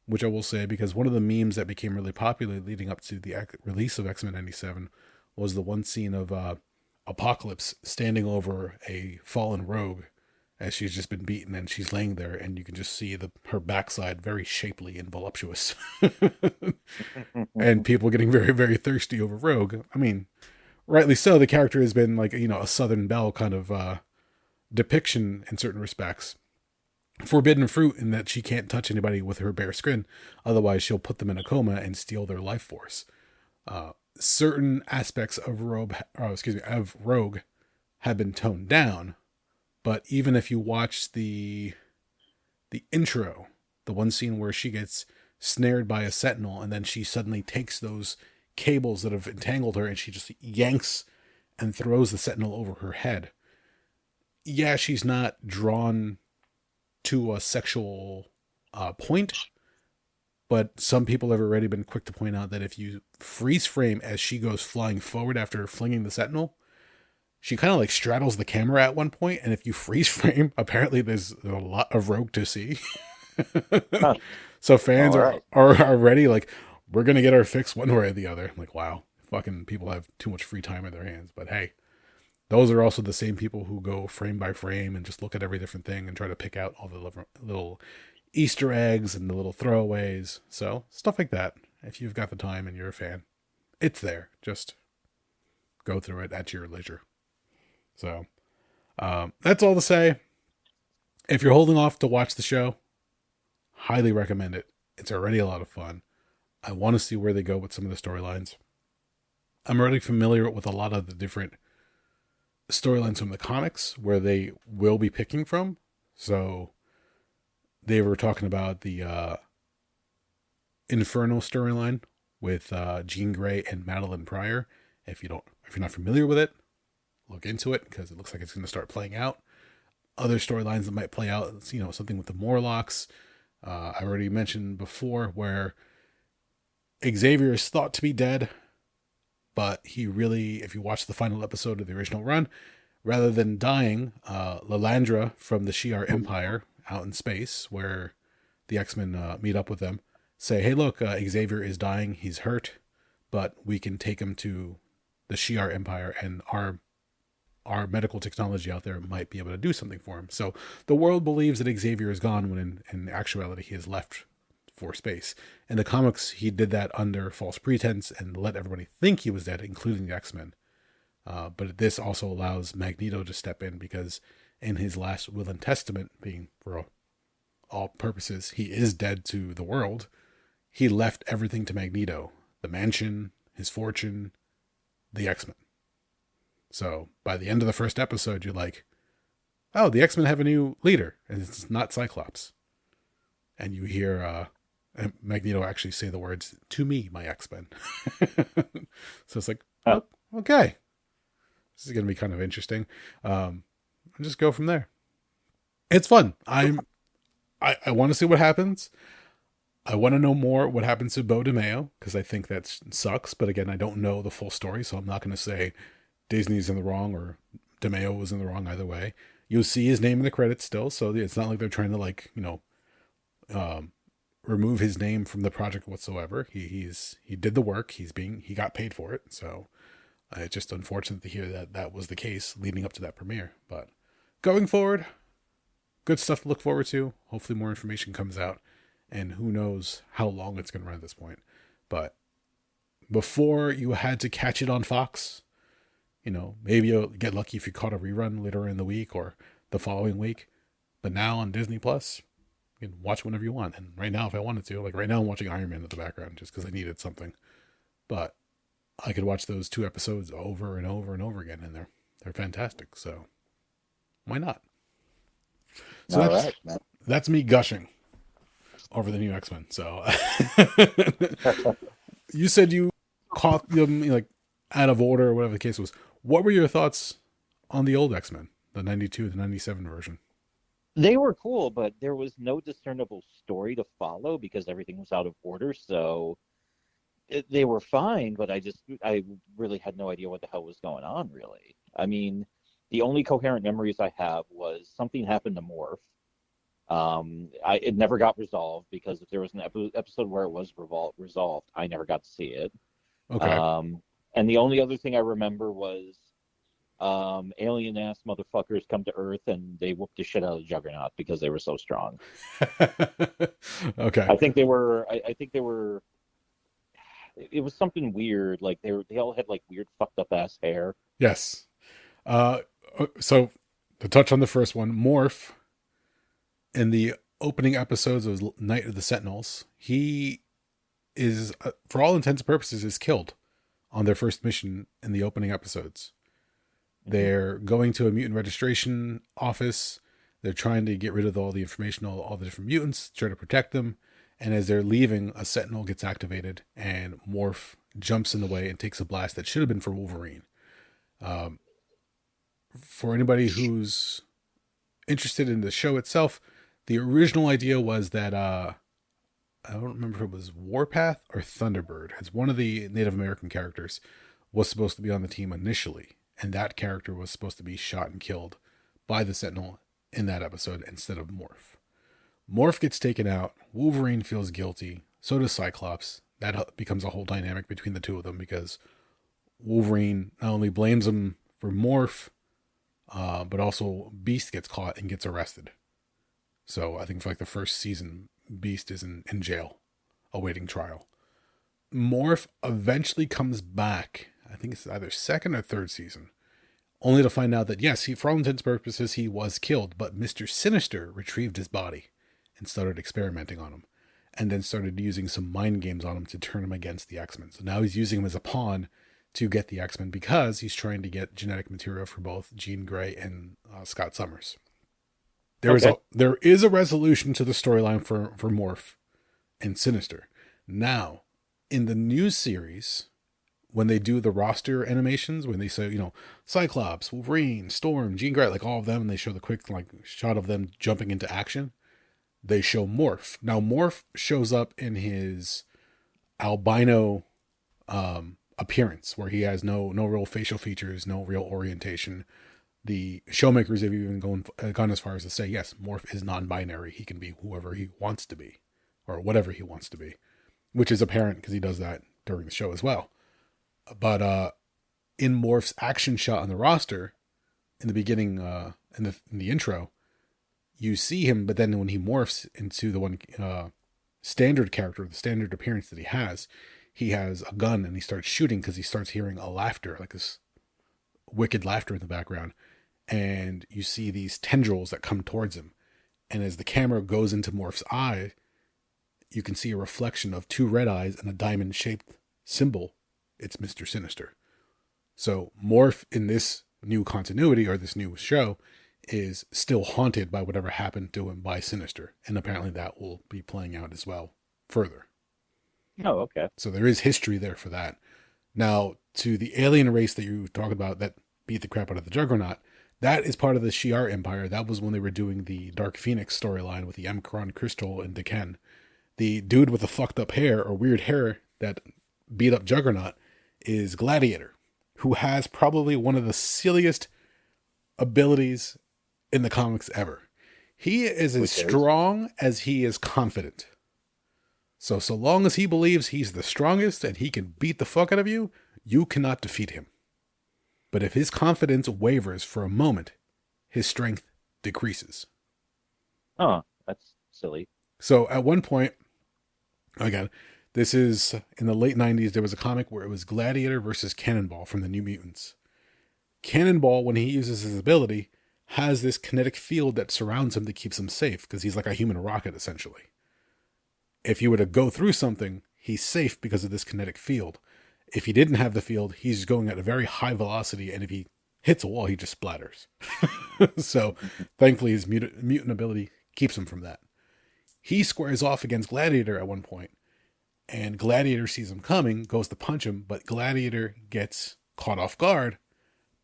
which I will say, because one of the memes that became really popular leading up to the release of X-Men 97 was the one scene of Apocalypse standing over a fallen rogue as she's just been beaten, and she's laying there, and you can just see her backside very shapely and voluptuous. And people getting very, very thirsty over Rogue. I mean, rightly so. The character has been like, a Southern Belle kind of depiction in certain respects. Forbidden fruit in that she can't touch anybody with her bare skin, otherwise she'll put them in a coma and steal their life force. Certain aspects of Rogue have been toned down, but even if you watch the intro, the one scene where she gets snared by a sentinel and then she suddenly takes those cables that have entangled her and she just yanks and throws the sentinel over her head. Yeah, she's not drawn to a sexual point, but some people have already been quick to point out that if you freeze frame as she goes flying forward after flinging the Sentinel, she kind of like straddles the camera at one point, and if you freeze frame, apparently there's a lot of Rogue to see.
Huh.
So fans
All
are,
right.
are already like, we're gonna get our fix one way or the other. I'm like, wow, fucking people have too much free time in their hands. But hey, those are also the same people who go frame by frame and just look at every different thing and try to pick out all the little Easter eggs and the little throwaways. So stuff like that. If you've got the time and you're a fan, it's there. Just go through it at your leisure. So that's all to say. If you're holding off to watch the show, highly recommend it. It's already a lot of fun. I want to see where they go with some of the storylines. I'm already familiar with a lot of the different storylines from the comics where they will be picking from. So they were talking about the Inferno storyline with Jean Grey and Madeline Pryor. If you're not familiar with it, look into it because it looks like it's going to start playing out. Other storylines that might play out, something with the Morlocks. I already mentioned before where Xavier is thought to be dead, but he really, if you watch the final episode of the original run, rather than dying, Lalandra from the Shi'ar Empire out in space, where the X-Men meet up with them, say, hey, look, Xavier is dying, he's hurt, but we can take him to the Shi'ar Empire, and our medical technology out there might be able to do something for him. So the world believes that Xavier is gone when in actuality he has left for space. In the comics, he did that under false pretense and let everybody think he was dead, including the X-Men. But this also allows Magneto to step in because in his last will and testament, being for all purposes, he is dead to the world. He left everything to Magneto, the mansion, his fortune, the X-Men. So by the end of the first episode, you're like, oh, the X-Men have a new leader, and it's not Cyclops. And you hear Magneto actually say the words, to me, my X-Men. So it's like, oh, okay. This is going to be kind of interesting. And just go from there. It's fun. I want to see what happens. I want to know more what happens to Beau DeMayo, because I think that sucks. But again, I don't know the full story, so I'm not going to say Disney's in the wrong or DeMayo was in the wrong either way. You'll see his name in the credits still, so it's not like they're trying to remove his name from the project whatsoever. He did the work. He got paid for it. So it's just unfortunate to hear that was the case leading up to that premiere. But going forward, good stuff to look forward to. Hopefully more information comes out, and who knows how long it's going to run at this point. But before you had to catch it on Fox, maybe you'll get lucky if you caught a rerun later in the week or the following week. But now on Disney Plus, you can watch whenever you want. And right now, if I wanted to, like right now, I'm watching Iron Man in the background just because I needed something. But I could watch those 2 episodes over and over and over again, and they're fantastic. So why not? So that's me gushing over the new X-Men. So you said you caught them like out of order or whatever the case was. What were your thoughts on the old X-Men, the 92, the 97 version?
They were cool, but there was no discernible story to follow because everything was out of order. So they were fine, but I really had no idea what the hell was going on, really. I mean, the only coherent memories I have was something happened to Morph. It never got resolved because if there was an episode where it was resolved, I never got to see it.
Okay.
And the only other thing I remember was alien ass motherfuckers come to Earth and they whooped the shit out of Juggernaut because they were so strong.
Okay.
I think they were. I think they were. It was something weird. Like they all had like weird fucked up ass hair.
Yes. So to touch on the first one, Morph in the opening episodes of Night of the Sentinels, he is, for all intents and purposes, is killed on their first mission in the opening episodes. They're going to a mutant registration office. They're trying to get rid of all the information, all the different mutants, try to protect them. And as they're leaving, a Sentinel gets activated, and Morph jumps in the way and takes a blast that should have been for Wolverine. For anybody who's interested in the show itself, The original idea was that I don't remember if it was Warpath or Thunderbird. It's one of the Native American characters was supposed to be on the team initially, and that character was supposed to be shot and killed by the Sentinel in that episode instead of Morph. Morph gets taken out. Wolverine feels guilty. So does Cyclops. That becomes a whole dynamic between the two of them because Wolverine not only blames him for Morph, but also Beast gets caught and gets arrested. So I think for like the first season, Beast is in jail, awaiting trial. Morph eventually comes back. I think it's either second or third season, only to find out that yes, for all intents and purposes, he was killed, but Mr. Sinister retrieved his body and started experimenting on him, and then started using some mind games on him to turn him against the X-Men. So now he's using him as a pawn to get the X-Men because he's trying to get genetic material for both Jean Grey and Scott Summers. There is a resolution to the storyline for Morph and Sinister. Now, in the new series, when they do the roster animations, when they say, Cyclops, Wolverine, Storm, Jean Grey, like all of them, and they show the quick shot of them jumping into action, they show Morph. Now, Morph shows up in his albino appearance, where he has no real facial features, no real orientation. The showmakers have even gone as far as to say, yes, Morph is non-binary. He can be whoever he wants to be, or whatever he wants to be, which is apparent because he does that during the show as well. But in Morph's action shot on the roster, in the beginning, in the intro, you see him, but then when he morphs into the one standard character, the standard appearance that he has a gun and he starts shooting because he starts hearing a laughter, like this wicked laughter in the background. And you see these tendrils that come towards him. And as the camera goes into Morph's eye, you can see a reflection of two red eyes and a diamond-shaped symbol. It's Mr. Sinister. So Morph in this new continuity, or this new show, is still haunted by whatever happened to him by Sinister. And apparently that will be playing out as well further.
Oh, okay.
So there is history there for that. Now, to the alien race that you talk about that beat the crap out of the Juggernaut, that is part of the Shi'ar Empire. That was when they were doing the Dark Phoenix storyline with the M'Kraan Crystal and Deken. The dude with the fucked up hair, or weird hair, that beat up Juggernaut is Gladiator, who has probably one of the silliest abilities in the comics ever. He is as strong as he is confident. So long as he believes he's the strongest and he can beat the fuck out of you, you cannot defeat him. But if his confidence wavers for a moment, his strength decreases.
Oh, that's silly.
So at one point, again, this is in the late 90s, there was a comic where it was Gladiator versus Cannonball from the New Mutants. Cannonball, when he uses his ability, has this kinetic field that surrounds him that keeps him safe, because he's like a human rocket, essentially. If you were to go through something, he's safe because of this kinetic field. If he didn't have the field, he's going at a very high velocity, and if he hits a wall, he just splatters. So, thankfully, his mutant ability keeps him from that. He squares off against Gladiator at one point, and Gladiator sees him coming, goes to punch him, but Gladiator gets caught off guard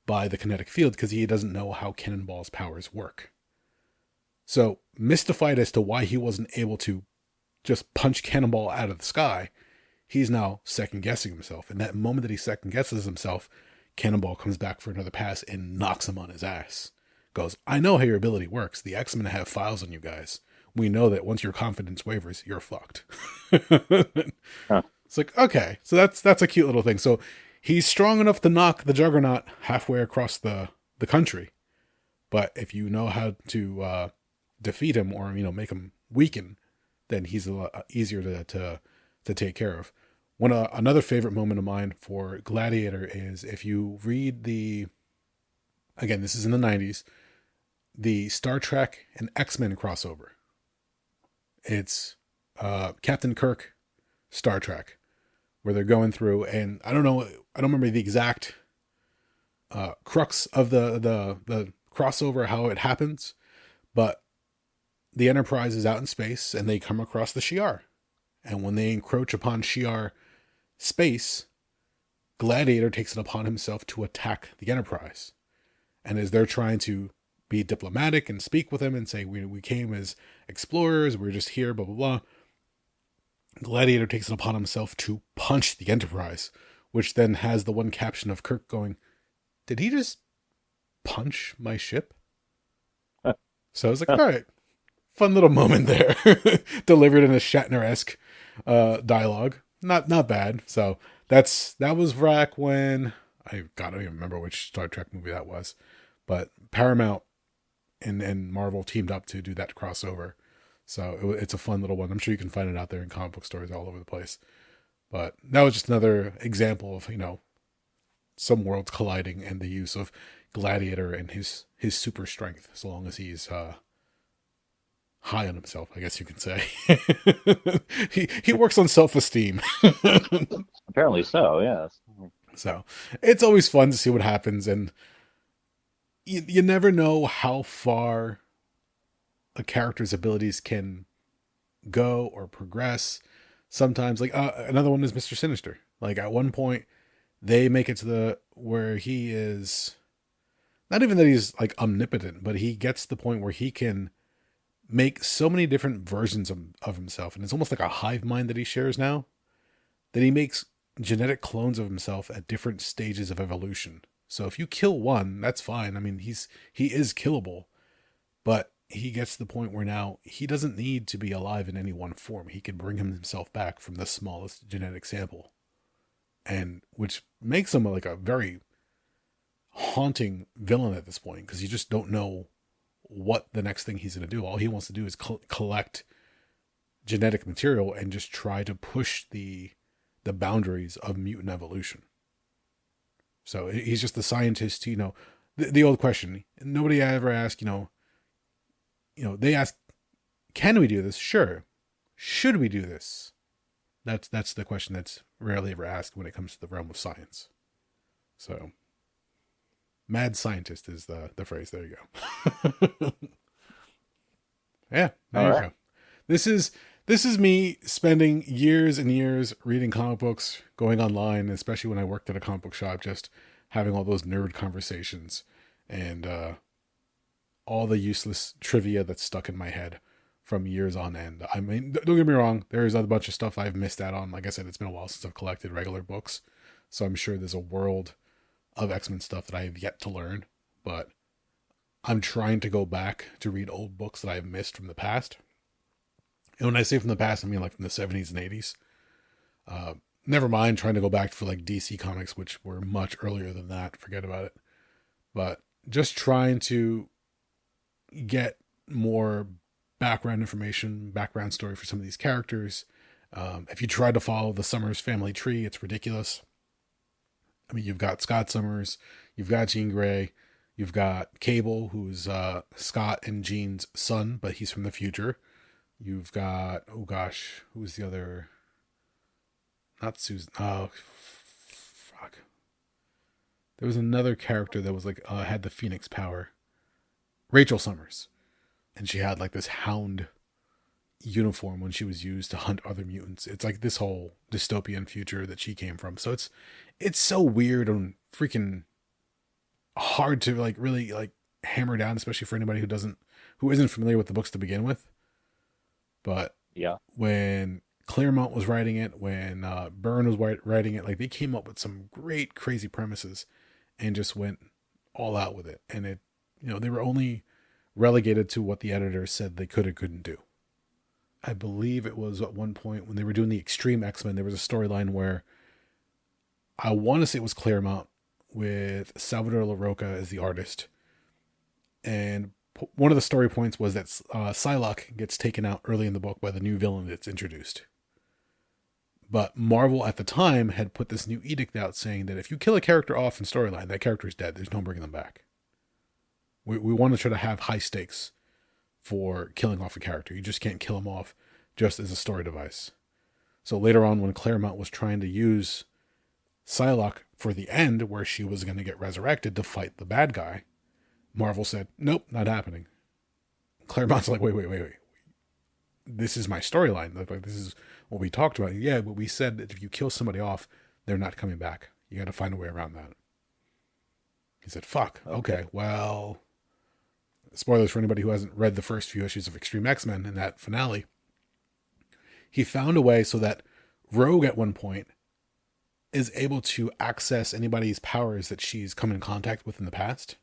by the kinetic field because he doesn't know how Cannonball's powers work. So, mystified as to why he wasn't able to just punch Cannonball out of the sky, he's now second-guessing himself. And that moment that he second-guesses himself, Cannonball comes back for another pass and knocks him on his ass. Goes, I know how your ability works. The X-Men have files on you guys. We know that once your confidence wavers, you're fucked.
Huh.
It's like, okay, so that's a cute little thing. So he's strong enough to knock the Juggernaut halfway across the country. But if you know how to defeat him or, make him weaken, then he's a lot easier to take care of. Another favorite moment of mine for Gladiator is if you read again, this is in the 90s, the Star Trek and X-Men crossover. It's Captain Kirk, Star Trek, where they're going through, and I don't remember the exact crux of the crossover, how it happens, but the Enterprise is out in space and they come across the Shi'ar. And when they encroach upon Shi'ar space, Gladiator takes it upon himself to attack the Enterprise. And as they're trying to be diplomatic and speak with him and say, we came as explorers, we're just here, blah, blah, blah. Gladiator takes it upon himself to punch the Enterprise, which then has the one caption of Kirk going, did he just punch my ship? So I was like, all right, fun little moment there. Delivered in a Shatner-esque dialogue. Not bad. So that was back when, I don't even remember which Star Trek movie that was. But Paramount and Marvel teamed up to do that crossover. So it's a fun little one. I'm sure you can find it out there in comic book stores all over the place. But that was just another example of, some worlds colliding and the use of Gladiator and his super strength, as long as he's high on himself, I guess you can say. he works on self-esteem.
Apparently so, yes.
So it's always fun to see what happens, and you never know how far a character's abilities can go or progress. Sometimes, like another one is Mr. Sinister. Like at one point, they make it to where he is, not even that he's like omnipotent, but he gets to the point where he can make so many different versions of himself. And it's almost like a hive mind that he shares now, that he makes genetic clones of himself at different stages of evolution. So if you kill one, that's fine. I mean, he is killable, but he gets to the point where now he doesn't need to be alive in any one form. He can bring himself back from the smallest genetic sample, and which makes him like a very haunting villain at this point, because you just don't know what the next thing he's going to do. All he wants to do is collect genetic material and just try to push the boundaries of mutant evolution. So he's just the scientist, the old question. Nobody ever asked, they ask, can we do this? Sure. Should we do this? That's the question that's rarely ever asked when it comes to the realm of science. So, mad scientist is the phrase. There you go. Yeah, there you go. This is me spending years and years reading comic books, going online, especially when I worked at a comic book shop, just having all those nerd conversations and all the useless trivia that's stuck in my head from years on end. I mean, don't get me wrong, there's a bunch of stuff I've missed out on. Like I said, it's been a while since I've collected regular books, so I'm sure there's a world of X-Men stuff that I have yet to learn, but I'm trying to go back to read old books that I've missed from the past. And when I say from the past, I mean like from the 70s and 80s. Never mind trying to go back for like DC comics, which were much earlier than that. Forget about it. But just trying to get more background information, background story for some of these characters. If you try to follow the Summers family tree, it's ridiculous. I mean, you've got Scott Summers, you've got Jean Grey, you've got Cable, who's Scott and Jean's son, but he's from the future. You've got, oh gosh, who's the other? Not Susan. Oh, fuck. There was another character that was like, had the Phoenix power. Rachel Summers. And she had like this hound uniform when she was used to hunt other mutants. It's like this whole dystopian future that she came from. So it's so weird and freaking hard to like really like hammer down, especially for anybody who isn't familiar with the books to begin with. But
yeah,
when Claremont was writing it, when Byrne was writing it, like they came up with some great crazy premises and just went all out with it. And it, they were only relegated to what the editor said they could or couldn't do. I believe it was at one point when they were doing the Extreme X-Men, there was a storyline where I want to say it was Claremont with Salvador LaRocca as the artist. And one of the story points was that Psylocke gets taken out early in the book by the new villain that's introduced. But Marvel at the time had put this new edict out saying that if you kill a character off in storyline, that character is dead. There's no bringing them back. We want to try to have high stakes for killing off a character. You just can't kill him off just as a story device. So later on, when Claremont was trying to use Psylocke for the end, where she was going to get resurrected to fight the bad guy, Marvel said, nope, not happening. Claremont's like, wait. This is my storyline. Like, this is what we talked about. Yeah, but we said that if you kill somebody off, they're not coming back. You got to find a way around that. He said, fuck. Okay, well, spoilers for anybody who hasn't read the first few issues of Extreme X-Men in that finale, he found a way so that Rogue at one point is able to access anybody's powers that she's come in contact with in the past.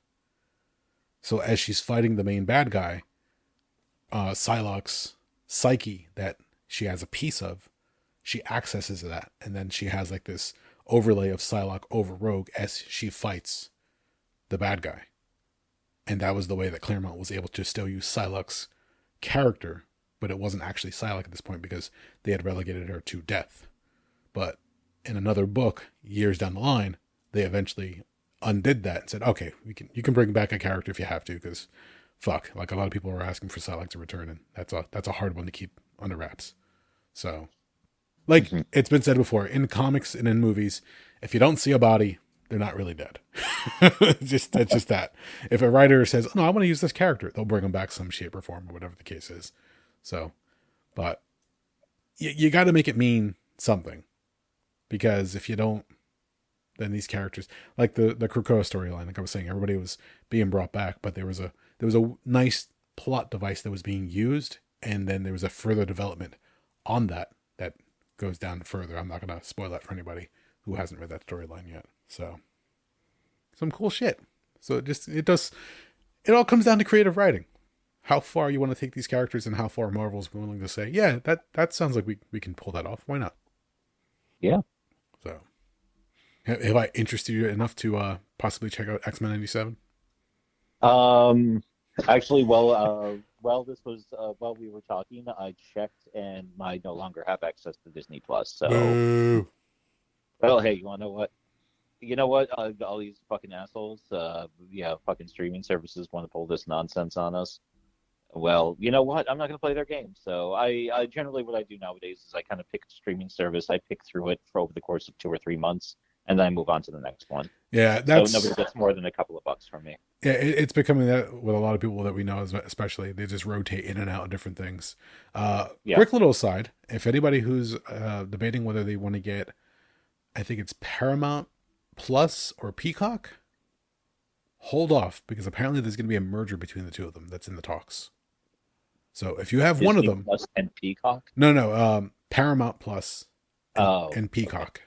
So as she's fighting the main bad guy, Psylocke's psyche that she has a piece of, she accesses that, and then she has like this overlay of Psylocke over Rogue as she fights the bad guy. And that was the way that Claremont was able to still use Psylocke's character, but it wasn't actually Psylocke at this point because they had relegated her to death. But in another book, years down the line, they eventually undid that and said, okay, you can bring back a character if you have to, because fuck, like a lot of people are asking for Psylocke to return, and that's a hard one to keep under wraps. So, like it's been said before, in comics and in movies, if you don't see a body, they're not really dead. That's just that. If a writer says, "No, I want to use this character," they'll bring them back some shape or form or whatever the case is. So, but you got to make it mean something, because if you don't, then these characters, like the Krakoa storyline, like I was saying, everybody was being brought back, but there was a nice plot device that was being used, and then there was a further development on that goes down further. I'm not gonna spoil that for anybody who hasn't read that storyline yet. So some cool shit. So it all comes down to creative writing. How far you want to take these characters and how far Marvel's willing to say, yeah, that sounds like we can pull that off. Why not?
Yeah.
So have I interested you enough to possibly check out X-Men 97?
Actually, while this was while we were talking, I checked and I no longer have access to Disney Plus. So,
Boo.
well, hey, you want to know what? You know what? All these fucking assholes, fucking streaming services want to pull this nonsense on us. Well, you know what? I'm not going to play their game. So I generally, what I do nowadays is I kind of pick a streaming service. I pick through it for over the course of 2 or 3 months, and then I move on to the next one.
Yeah,
so nobody gets more than a couple of bucks from me.
Yeah, it's becoming that with a lot of people that we know, especially. They just rotate in and out of different things. Quick little aside, if anybody who's debating whether they want to get, I think it's Paramount Plus or Peacock, hold off, because apparently there's going to be a merger between the two of them that's in the talks. So if you have
Disney
one of them...
Plus and Peacock?
No, Paramount Plus and Peacock.
Okay.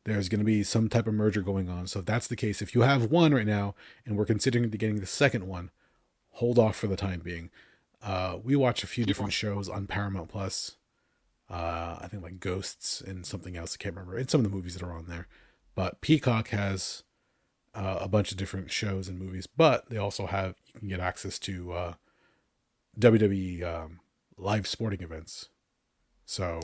There's going to be some type of merger going on. So if that's the case, if you have one right now and we're considering getting the second one, hold off for the time being. We watch a few different shows on Paramount Plus. I think like Ghosts and something else. I can't remember. It's some of the movies that are on there. But Peacock has a bunch of different shows and movies, but they also have, you can get access to WWE live sporting events. So,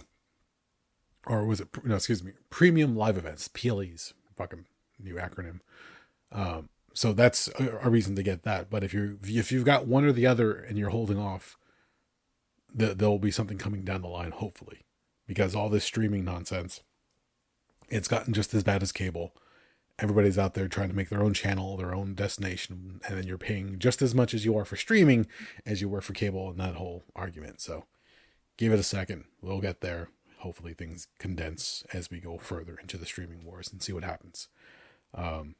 or was it, no, excuse me, premium live events, PLEs, fucking new acronym. So that's a reason to get that. But if you've got one or the other and you're holding off, there'll be something coming down the line, hopefully, because all this streaming nonsense, it's gotten just as bad as cable. Everybody's out there trying to make their own channel, their own destination, and then you're paying just as much as you are for streaming as you were for cable, and that whole argument. So give it a second. We'll get there. Hopefully things condense as we go further into the streaming wars and see what happens. And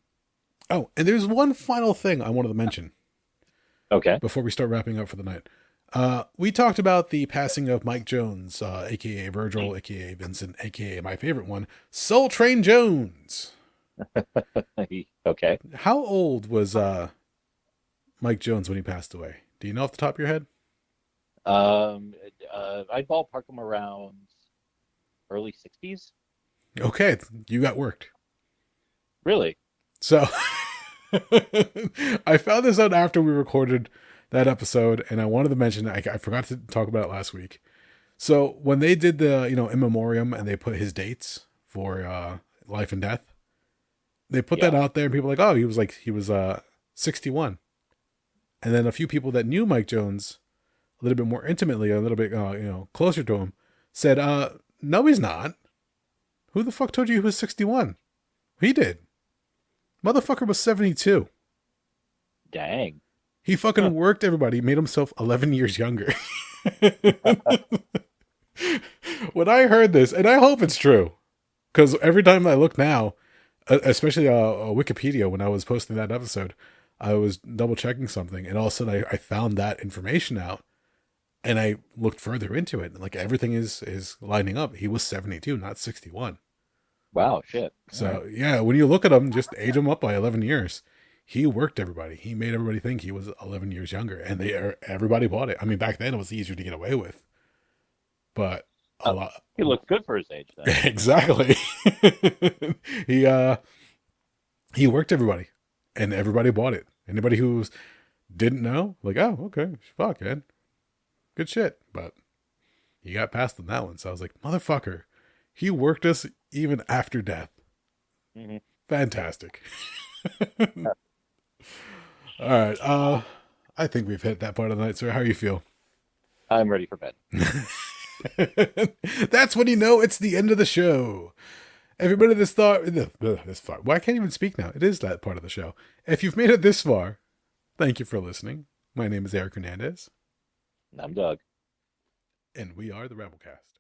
there's one final thing I wanted to mention.
Okay.
Before we start wrapping up for the night. We talked about the passing of Mike Jones, a.k.a. Virgil, a.k.a. Vincent, a.k.a. my favorite one, Soul Train Jones.
Okay.
How old was Mike Jones when he passed away? Do you know off the top of your head?
I'd ballpark him around early 60s.
Okay, you got worked.
Really?
So I found this out after we recorded that episode, and I wanted to mention I forgot to talk about it last week. So when they did the in memoriam and they put his dates for life and death, they put that out there, and people were like, he was 61. And then a few people that knew Mike Jones a little bit more intimately, a little bit closer to him, said, no, he's not. Who the fuck told you he was 61? He did. Motherfucker was 72.
Dang.
He fucking worked everybody, made himself 11 years younger. When I heard this, and I hope it's true, because every time I look now, especially Wikipedia, when I was posting that episode, I was double checking something, and all of a sudden I found that information out, and I looked further into it, and like everything is lining up. He was 72, not 61.
Wow, shit. All right.
So yeah, when you look at him, just age him up by 11 years. He worked everybody. He made everybody think he was 11 years younger, and everybody bought it. I mean, back then it was easier to get away with, but a
Oh,
lot.
he looked good for his age then.
Exactly. he he worked everybody, and everybody bought it. Anybody who didn't know, like, oh, okay, fuck, man, good shit. But he got past on that one, so I was like, motherfucker, he worked us even after death.
Hmm.
Fantastic. All right, I think we've hit that part of the night, sir. How you feel?
I'm ready for bed.
That's when you know it's the end of the show. Everybody this far. Well, I can't even speak now. It is that part of the show. If you've made it this far, thank you for listening. My name is Eric Hernandez,
I'm Doug.
and we are the Rabblecast.